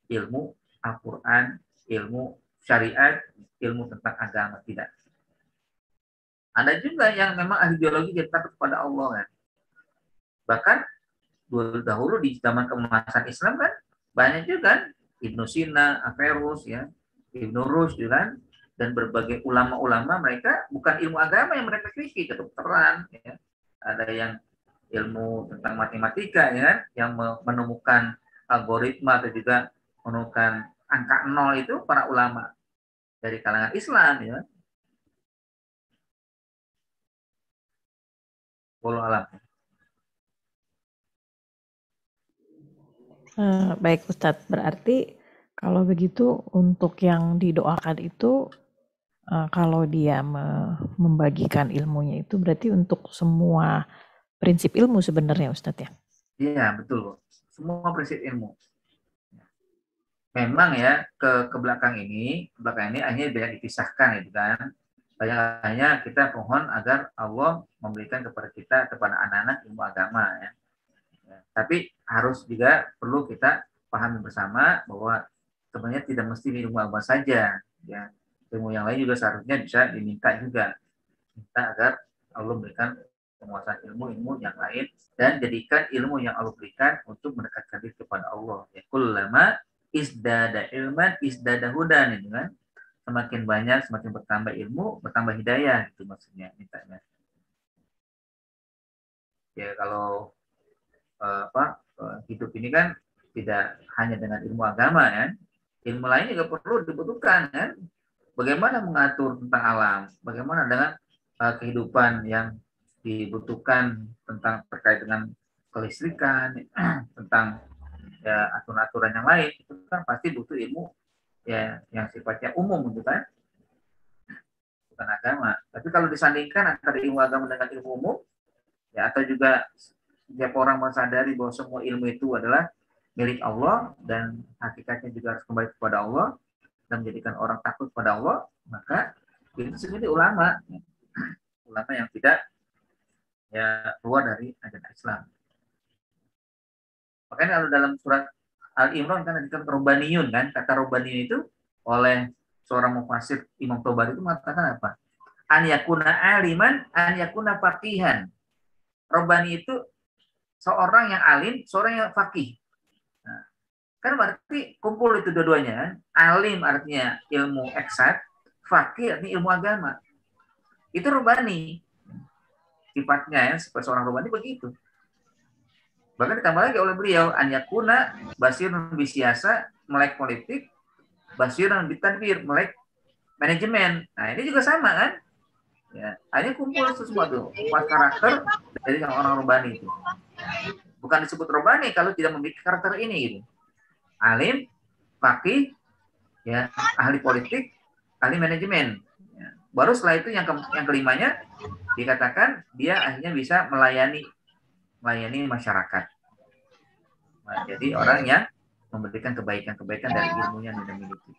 ilmu Al-Quran, ilmu syariat, ilmu tentang agama, tidak. Ada juga yang memang ahli biologi jadi takut kepada Allah kan. Bahkan dahulu di zaman keemasan Islam kan banyak juga kan Ibnu Sina, Averroes ya, Ibnu Rushd kan, dan berbagai ulama-ulama mereka bukan ilmu agama yang mereka teliti, kedokteran ya. Ada yang ilmu tentang matematika ya kan, yang menemukan algoritma atau juga menemukan angka nol itu para ulama dari kalangan Islam ya. Wallahu alam. Baik Ustadz, berarti kalau begitu untuk yang didoakan itu kalau dia membagikan ilmunya itu berarti untuk semua prinsip ilmu sebenarnya Ustadz ya? Iya betul, semua prinsip ilmu. Memang ya ke belakang ini akhirnya banyak dipisahkan itu kan. Hanya kita mohon agar Allah memberikan kepada kita, kepada anak-anak ilmu agama ya. Tapi harus juga perlu kita pahami bersama bahwa sebenarnya tidak mesti ilmu agama saja ya. Ilmu yang lain juga seharusnya bisa diminta juga. Minta agar Allah memberikan penguasaan ilmu yang lain dan jadikan ilmu yang Allah berikan untuk mendekatkan diri kepada Allah. Ya kullama isdada ilman isdada hudan itu kan. Semakin banyak, semakin bertambah ilmu, bertambah hidayah itu maksudnya mintanya. Ya kalau hidup ini kan tidak hanya dengan ilmu agama ya, ilmu lain juga perlu dibutuhkan kan. Bagaimana mengatur tentang alam, bagaimana dengan kehidupan yang dibutuhkan tentang terkait dengan kelistrikan, tentang ya aturan-aturan yang lain itu kan pasti butuh ilmu ya yang sifatnya umum gitu kan, bukan agama. Tapi kalau disandingkan antara ilmu agama dengan ilmu umum ya, atau juga setiap orang mensadari bahwa semua ilmu itu adalah milik Allah dan hakikatnya juga harus kembali kepada Allah dan menjadikan orang takut kepada Allah, maka itu sebenarnya ulama yang tidak ya keluar dari ajaran Islam. Makanya kalau dalam surat Al-Imran kan ada Robbaniyun kan, kata Robbaniyun itu oleh seorang mufasir Imam Tabari itu mengatakan apa? An yakuna aliman, an yakuna faqihan. Robbani itu seorang yang alim, seorang yang faqih. Nah, kan berarti kumpul itu dua-duanya kan. Alim artinya ilmu eksak, faqih artinya ilmu agama. Itu Robbani. Sifatnya ya, seperti seorang Robbani begitu. Bahkan ditambah lagi oleh beliau, an yakuna basirun bisiasa, melek politik, basirun bitadbir, melek manajemen. Nah, ini juga sama kan? Ya, akhirnya kumpul sesuatu, empat karakter dari orang Robbani itu. Bukan disebut Robbani kalau tidak memiliki karakter ini gitu. Alim, faqih, ya, ahli politik, ahli manajemen. Ya. Baru setelah itu yang kelimanya dikatakan dia akhirnya bisa melayani masyarakat. Nah, jadi orang yang memberikan kebaikan-kebaikan dari ilmunya yang dimiliki.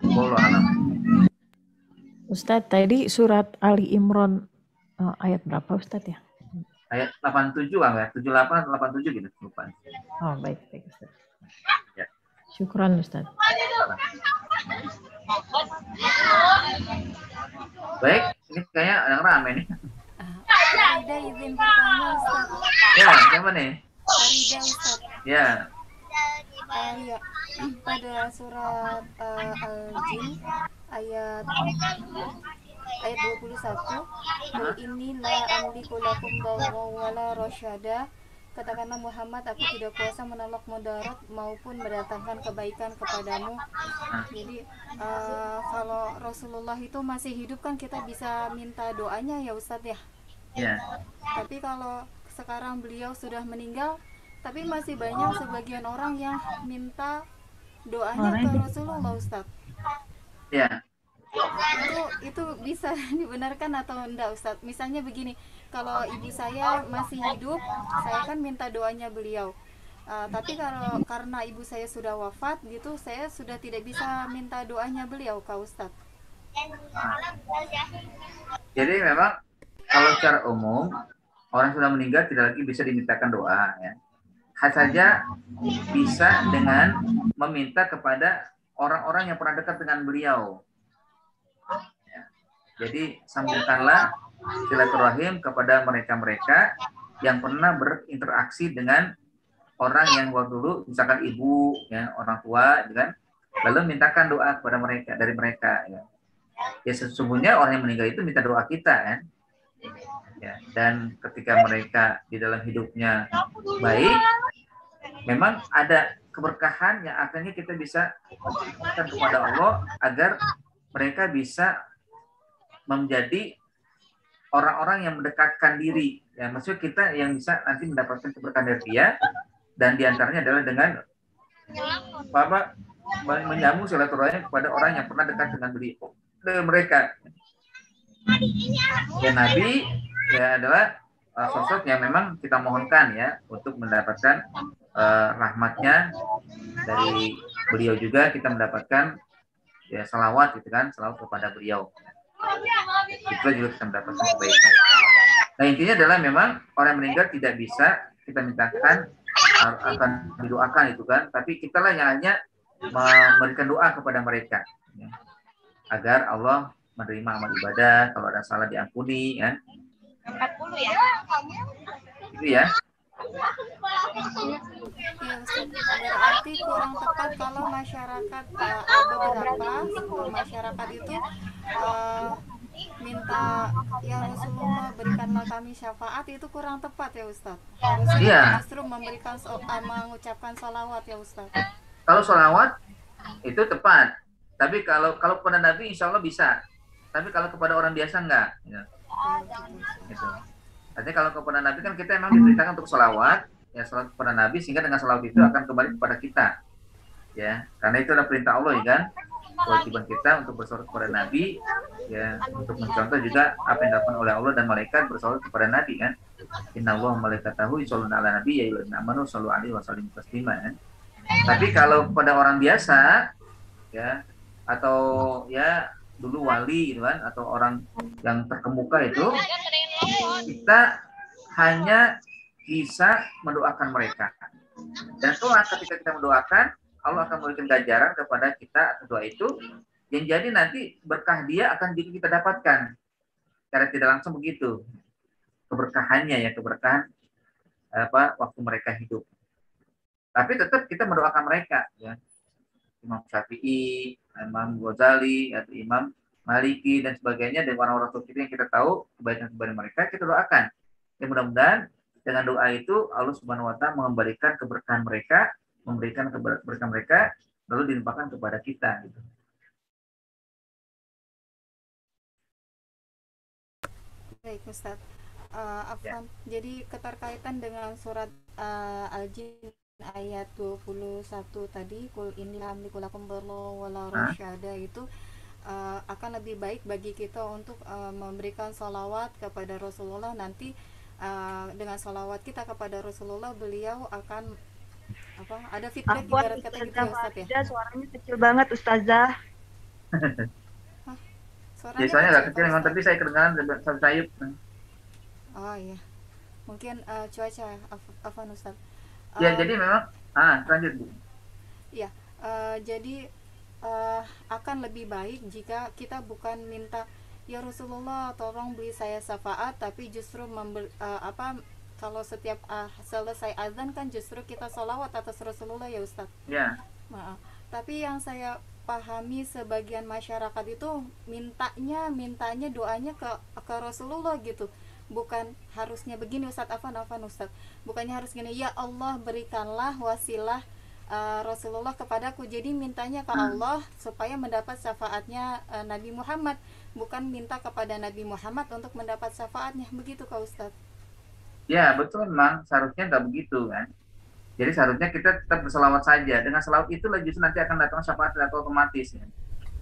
Wallahu a'lam. Ustadz, tadi surat Ali Imran ayat berapa Ustadz ya? Ayat 87 ya, 78 87 gitu, lupa. Oh, baik Ustadz. Ya. Syukran Ustadz. Baik, ini kayaknya ada yang rame nih. Farida izin bertanya Ustaz. Ya, siapa nih? Farida Ustaz. Ya. Ya, pada surat Al-Jin ayat 21, "Qul inni la amliku lakum darran wala rasyada." Katakanlah Muhammad, aku tidak kuasa menolak mudarat maupun mendatangkan kebaikan kepadamu. Jadi kalau Rasulullah itu masih hidup kan kita bisa minta doanya ya Ustadz ya. Ya. Tapi kalau sekarang beliau sudah meninggal, tapi masih banyak sebagian orang yang minta doanya ke Rasulullah Ustadz. Ya. Itu bisa dibenarkan atau enggak Ustadz? Misalnya begini, kalau ibu saya masih hidup, saya kan minta doanya beliau. Tapi kalau karena ibu saya sudah wafat gitu, saya sudah tidak bisa minta doanya beliau Kak Ustadz. Jadi memang kalau secara umum orang sudah meninggal tidak lagi bisa dimintakan doa ya. saja bisa dengan meminta kepada orang-orang yang pernah dekat dengan beliau. Ya. Jadi sambungkanlah silaturahim kepada mereka-mereka yang pernah berinteraksi dengan orang yang dulu, misalkan ibu, ya, orang tua, kan? Lalu mintakan doa kepada mereka dari mereka. Ya. Ya sesungguhnya orang yang meninggal itu minta doa kita, kan? Ya, dan ketika mereka di dalam hidupnya baik, memang ada keberkahan yang akhirnya kita bisa minta kepada Allah agar mereka bisa menjadi orang-orang yang mendekatkan diri. Ya, maksudnya kita yang bisa nanti mendapatkan keberkahan dari dia, dan diantaranya adalah dengan menyambung silaturahim kepada orang yang pernah dekat dengan beliau, dengan mereka. Ya, Nabi ya adalah sosok yang memang kita mohonkan ya untuk mendapatkan rahmatnya dari beliau, juga kita mendapatkan ya salawat gitu kan, salawat kepada beliau. Itu juga kita mendapatkan kebaikan. Nah intinya adalah memang orang meninggal tidak bisa kita mintakan akan didoakan itu kan, tapi kita lah yang hanya memberikan doa kepada mereka ya, agar Allah menerima amal ibadah, kalau ada salah diampuni ya. 40 ya. Itu ya. Iya, berarti kurang tepat kalau masyarakat beberapa masyarakat itu minta ya Rasulullah berikanlah kami syafaat, itu kurang tepat ya Ustaz. Harusnya Iya. justru memberikan mengucapkan salawat ya Ustaz. Kalau salawat itu tepat, tapi kalau kepada Nabi insya Allah bisa, tapi kalau kepada orang biasa enggak ya. Gitu. Artinya kalau kepada Nabi kan kita memang diperintahkan untuk salawat ya, salawat kepada Nabi, sehingga dengan salawat itu akan kembali kepada kita ya, karena itu adalah perintah Allah ya kan. Kewajiban kita untuk bersalawat kepada Nabi ya, untuk mencontoh juga apa yang dilakukan oleh Allah dan malaikat bersalawat kepada Nabi kan. Innallaha wa malaikatahu yusholluna 'alan nabi ya ayyuhallazina amanu shollu 'alaihi wa sallimu taslima kan. Tapi kalau kepada orang biasa ya, atau ya dulu wali gitu kan, atau orang yang terkemuka itu, kita hanya bisa mendoakan mereka. Dan kelak ketika kita mendoakan, Allah akan memberikan ganjaran kepada kita atas doa itu, yang jadi nanti berkah dia akan kita dapatkan. Karena tidak langsung begitu keberkahannya ya, keberkahan waktu mereka hidup. Tapi tetap kita mendoakan mereka ya. Imam Syafi'i, Imam Ghazali, atau Imam Maliki dan sebagainya, dan orang-orang tua kita yang kita tahu kebaikan kepada mereka, kita doakan. Dan mudah-mudahan dengan doa itu Allah Subhanahu wa Ta'ala mengembalikan keberkahan mereka, memberikan keberkahan mereka, lalu dilimpahkan kepada kita gitu. Baik Ustaz. Afwan. Ya. Jadi keterkaitan dengan surat Al-Jin ayat 21 tadi, kul inni lamliku lakum darra wala rasyada, itu akan lebih baik bagi kita untuk memberikan salawat kepada Rasulullah. Nanti dengan salawat kita kepada Rasulullah, beliau akan ada feedback ibarat kata gitu ya Ustaz ya. Suaranya kecil banget Ustazah. Suaranya nggak kecil memang, tapi saya kedengaran sayup. Oh iya, mungkin cuaca Afwan Ustaz. Ya jadi memang lanjut Bu. Ya, jadi akan lebih baik jika kita bukan minta ya Rasulullah tolong beri saya syafaat, tapi justru kalau setiap selesai azan kan justru kita sholawat atas Rasulullah ya Ustaz. Ya. Tapi yang saya pahami sebagian masyarakat itu mintanya doanya ke Rasulullah gitu. Bukan harusnya begini Ustaz, Afwan Ustaz. Bukannya harus gini, ya Allah berikanlah wasilah Rasulullah kepadaku. Jadi mintanya ke Allah supaya mendapat syafaatnya Nabi Muhammad, bukan minta kepada Nabi Muhammad untuk mendapat syafaatnya. Begitu Kak Ustaz? Ya betul, memang seharusnya nggak begitu kan. Jadi seharusnya kita tetap berselawat saja. Dengan selawat itu justru nanti akan datang syafaat atau otomatis ya.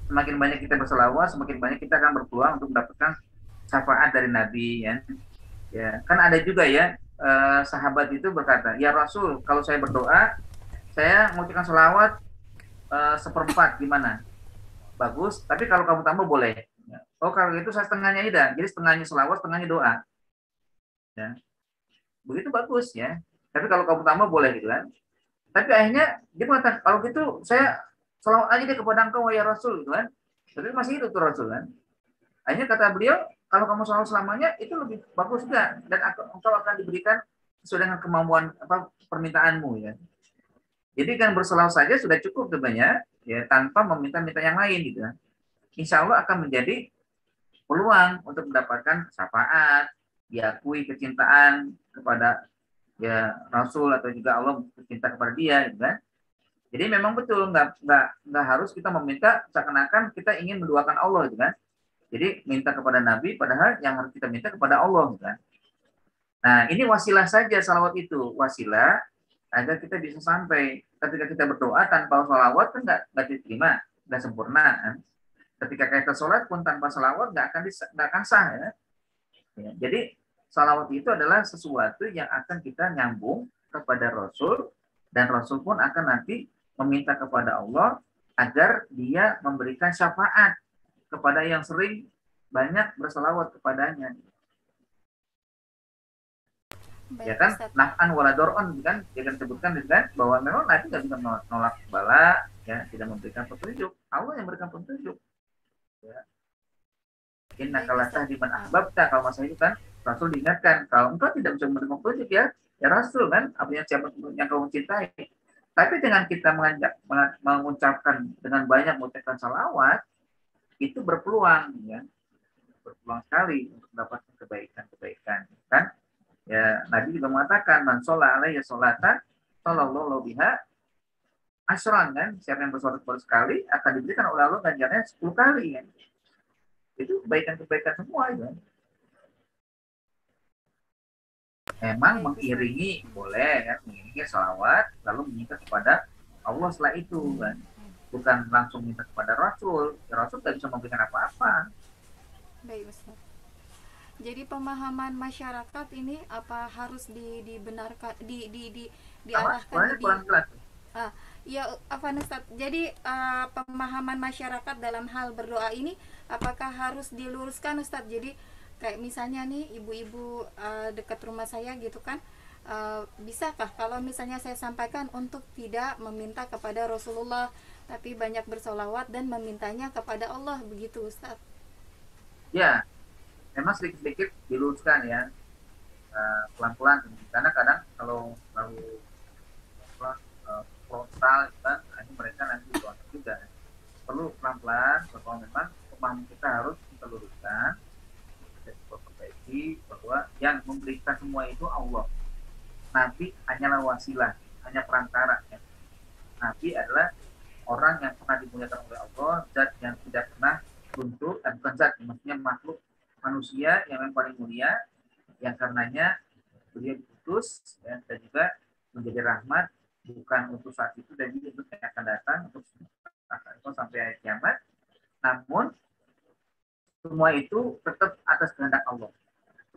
Semakin banyak kita berselawat, semakin banyak kita akan berpeluang untuk mendapatkan syafaat dari Nabi ya. Ya kan ada juga ya sahabat itu berkata, ya Rasul, kalau saya berdoa saya mengucapkan selawat 1/4 gimana? Bagus, tapi kalau kamu tambah boleh. Oh kalau itu saya setengahnya aja, jadi setengahnya selawat, setengahnya doa. Ya. Begitu bagus ya. Tapi kalau kamu tambah boleh gitu kan. Tapi akhirnya dia mengatakan, kalau gitu saya selawat aja deh kepada engkau ya Rasul gitu kan. Tapi masih itu tuh Rasul kan. Akhirnya kata beliau, kalau kamu selawat selamanya itu lebih bagus juga, dan engkau akan diberikan sesuai dengan kemampuan permintaanmu ya. Jadi kan berselawat saja sudah cukup sebenarnya ya, tanpa meminta-minta yang lain gitu kan. Insya Allah akan menjadi peluang untuk mendapatkan syafaat, diakui kecintaan kepada ya Rasul, atau juga Allah cinta kepada dia gitu kan. Jadi memang betul nggak harus kita meminta seakan-akan kita ingin menduakan Allah gitu kan. Jadi minta kepada Nabi, padahal yang harus kita minta kepada Allah gitu kan. Nah ini wasilah saja, salawat itu wasilah agar kita bisa sampai. Ketika kita berdoa tanpa salawat kan nggak diterima, nggak sempurna kan. Ketika kita sholat pun tanpa salawat nggak akan sah ya. Jadi salawat itu adalah sesuatu yang akan kita nyambung kepada Rasul, dan Rasul pun akan nanti meminta kepada Allah agar dia memberikan syafaat kepada yang sering banyak bersalawat kepadanya. Baik, Ya kan, Ustaz. naf'an wala dor'on kan, dia kan sebutkan kan bahwa memang Nabi nggak bisa menolak bala, ya, tidak memberikan petunjuk. Allah yang memberikan petunjuk. Ya. Inna kalatah di man ahbabta, kalau masa itu kan Rasul diingatkan, kalau engkau tidak bisa memberikan petunjuk ya Rasul kan, artinya siapa yang kau mencintai. Tapi dengan kita mengucapkan dengan banyak mengucapkan salawat, itu berpeluang ya, berpeluang sekali untuk mendapatkan kebaikan kan. Ya, Nabi juga mengatakan, man sholla alaiya sholatan sallallahu biha asyran kan, siapa yang bersolat sekali akan diberikan oleh Allah ganjarannya 10 kali kan. Itu kebaikan-kebaikan semua ya. Memang mengiringi boleh kan, mengiringi sholawat lalu meminta kepada Allah setelah itu kan, bukan langsung minta kepada Rasul. Ya, Rasul tidak bisa memberikan apa-apa. Baik, Ustaz. Jadi pemahaman masyarakat ini apa harus dibenarkan diarahkan lebih ya apa Ustaz. Jadi pemahaman masyarakat dalam hal berdoa ini apakah harus diluruskan Ustaz? Jadi kayak misalnya nih ibu-ibu dekat rumah saya gitu kan, bisakah kalau misalnya saya sampaikan untuk tidak meminta kepada Rasulullah tapi banyak bersolawat dan memintanya kepada Allah, begitu Ustaz? Ya, memang sedikit-sedikit diluruskan ya, pelan-pelan, karena kadang kalau terlalu frontal kan, ini mereka nanti berdoa juga. Perlu pelan-pelan, bahwa memang pemahaman kita harus kita luruskan dan perbaiki bahwa yang memberikan semua itu Allah. Nabi hanyalah wasilah, hanya perantara ya. Nabi adalah orang yang pernah dimuliakan oleh Allah, zat yang tidak pernah runtuh, dan bukan zat, maksudnya makhluk manusia yang paling mulia, yang karenanya beliau diutus ya, dan juga menjadi rahmat bukan untuk saat itu dan juga untuk yang akan datang, untuk sampai hari kiamat. Namun semua itu tetap atas kehendak Allah,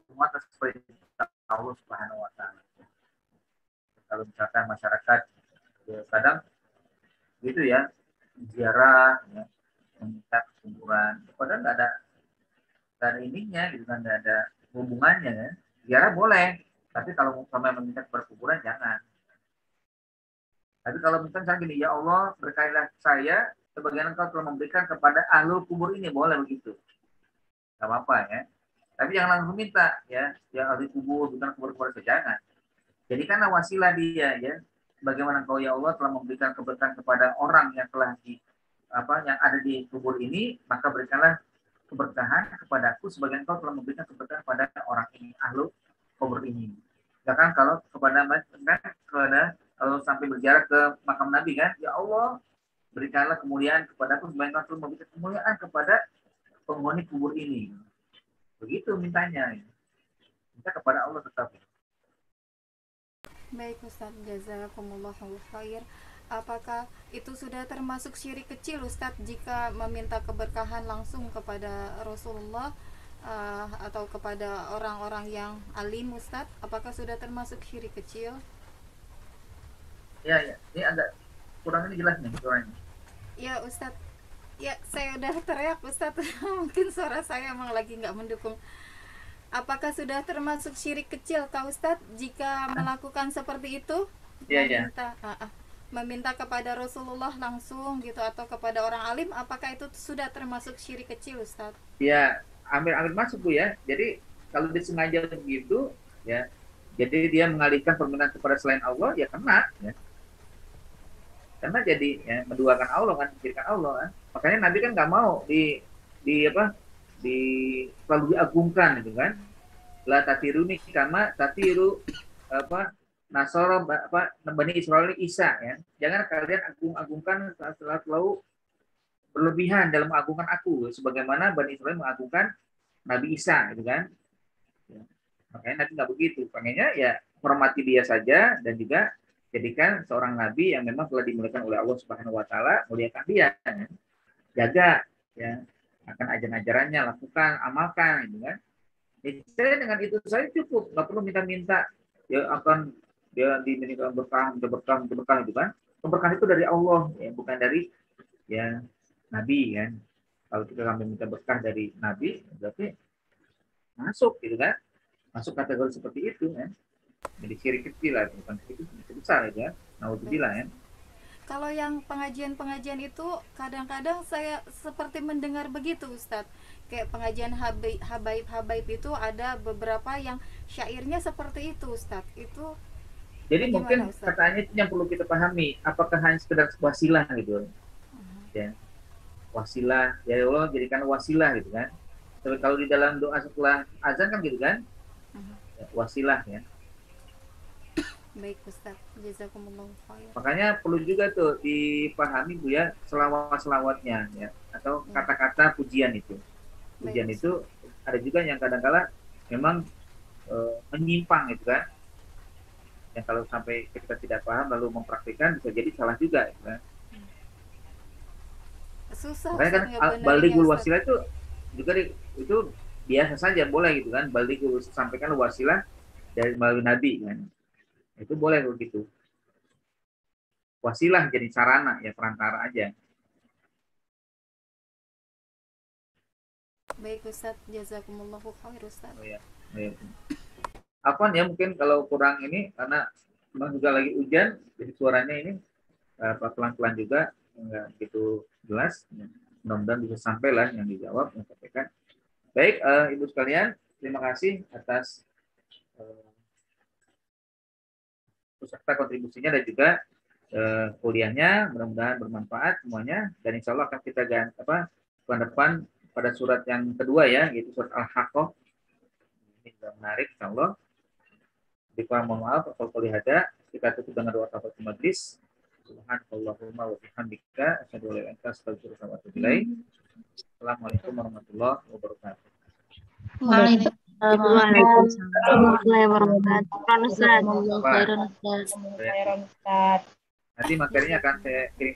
semua atas perintah Allah Subhanahu wa Ta'ala. Kalau misalkan masyarakat ya, kadang gitu ya, ziarah ya, meminta kuburan, padahal nggak ada ininya gitu kan, nggak ada hubungannya kan. Ziarah boleh, tapi kalau sampai meminta kuburan jangan. Tapi kalau misalnya gini, ya Allah berkailah saya sebagian engkau telah memberikan kepada ahlul kubur ini, boleh begitu, nggak apa-apa ya. Tapi jangan langsung minta ya ahli kubur, bukan kubur-kubur, jangan. Jadi karena wasilah dia ya, bagaimana engkau ya Allah telah memberikan keberkahan kepada orang yang telah yang ada di kubur ini, maka berikanlah keberkahan kepadaku sebagian engkau telah memberikan keberkahan kepada orang ini, ahlu kubur ini. Bahkan kalau kepada kalau sampai berjarak ke makam Nabi kan, ya Allah berikanlah kemuliaan kepadaku sebagian engkau telah memberikan kemuliaan kepada penghuni kubur ini. Begitu mintanya. Minta kepada Allah tetap. Baik Ustaz, jazakumullahu khair. Apakah itu sudah termasuk syirik kecil Ustaz jika meminta keberkahan langsung kepada Rasulullah atau kepada orang-orang yang alim Ustaz? Apakah sudah termasuk syirik kecil? Ya, ini agak kurang ini jelas nih suaranya. Ya Ustaz, ya saya udah teriak Ustaz. Mungkin suara saya emang lagi nggak mendukung. Apakah sudah termasuk syirik kecil Kak Ustadz jika melakukan seperti itu? Iya. Meminta kepada Rasulullah langsung gitu atau kepada orang alim, apakah itu sudah termasuk syirik kecil Ustadz? Ya, ambil masuk Bu ya. Jadi kalau disengaja begitu ya, jadi dia mengalihkan permintaan kepada selain Allah, ya kena ya. Karena jadi ya, menduakan Allah kan, menjadikan Allah kan. Makanya Nabi kan nggak mau selalu diagungkan gitu kan. La tatiruni kama tatiru Nasoro Bani Israel Isa ya. Jangan kalian agung-agungkan selalu berlebihan dalam mengagungkan aku sebagaimana Bani Israel mengagungkan Nabi Isa gitu kan. Ya. Makanya Nabi nggak begitu. Pengennya ya hormati dia saja dan juga jadikan seorang nabi yang memang telah dimuliakan oleh Allah Subhanahu wa taala, muliakan dia. Ya. Jaga ya akan ajaran-ajarannya, lakukan, amalkan gitu kan. Jadi dengan itu saya cukup, nggak perlu minta-minta ya akan dia diberikan berkah gitu kan. Berkah itu dari Allah ya, bukan dari ya nabi kan. Kalau kita minta berkah dari nabi berarti masuk gitu kan. Masuk kategori seperti itu kan. Jadi syirik kecil lah, bukan syirik besar ya. Naudzubillah ya. Kalau yang pengajian-pengajian itu kadang-kadang saya seperti mendengar begitu Ustadz. Kayak pengajian habaib itu ada beberapa yang syairnya seperti itu Ustadz. Itu jadi gimana, mungkin katanya itu yang perlu kita pahami, apakah hanya sekedar wasilah gitu. Ya. Wasilah, ya Allah jadikan wasilah gitu kan. Tapi kalau di dalam doa setelah azan kan gitu kan. Ya, wasilah ya. Baik Ustadz, jazakumullah khair. Makanya perlu juga tuh dipahami Bu ya selawat-selawatnya ya atau kata-kata pujian itu. Pujian baik, itu ada juga yang kadang-kala memang menyimpang gitu kan. Yang kalau sampai kita tidak paham lalu mempraktikkan bisa jadi salah juga gitu kan. Susah. Makanya kan balighul wasilah itu juga itu biasa saja boleh gitu kan. Balighul sampaikan wasilah dari melalui nabi kan. Itu boleh begitu. Wasilah jadi sarana ya, perantara aja. Baik Ustadz, jazakumullahu khair Ustadz. Oh, ya. Apaan ya mungkin kalau kurang ini karena memang juga lagi hujan jadi suaranya ini pelan-pelan juga nggak begitu jelas. Mudah-mudahan bisa sampai lah yang dijawab yang sampaikan. Baik Ibu sekalian, terima kasih atas peserta kontribusinya dan juga kuliahnya, mudah-mudahan bermanfaat semuanya dan insya Allah akan kita bulan depan pada surat yang kedua ya, yaitu surat Al-Haqqah. Ini juga menarik insya Allah. Mohon maaf kalau ada, kita tutup dengan doa kafaratul majlis. Subhanallahumma wa bihamdika asyhadu an la ilaha illa anta astaghfiruka wa atubu ilaik. Assalamualaikum warahmatullahi wabarakatuh. Waalaikumsalam warahmatullahi wabarakatuh. Nanti materinya akan saya kirim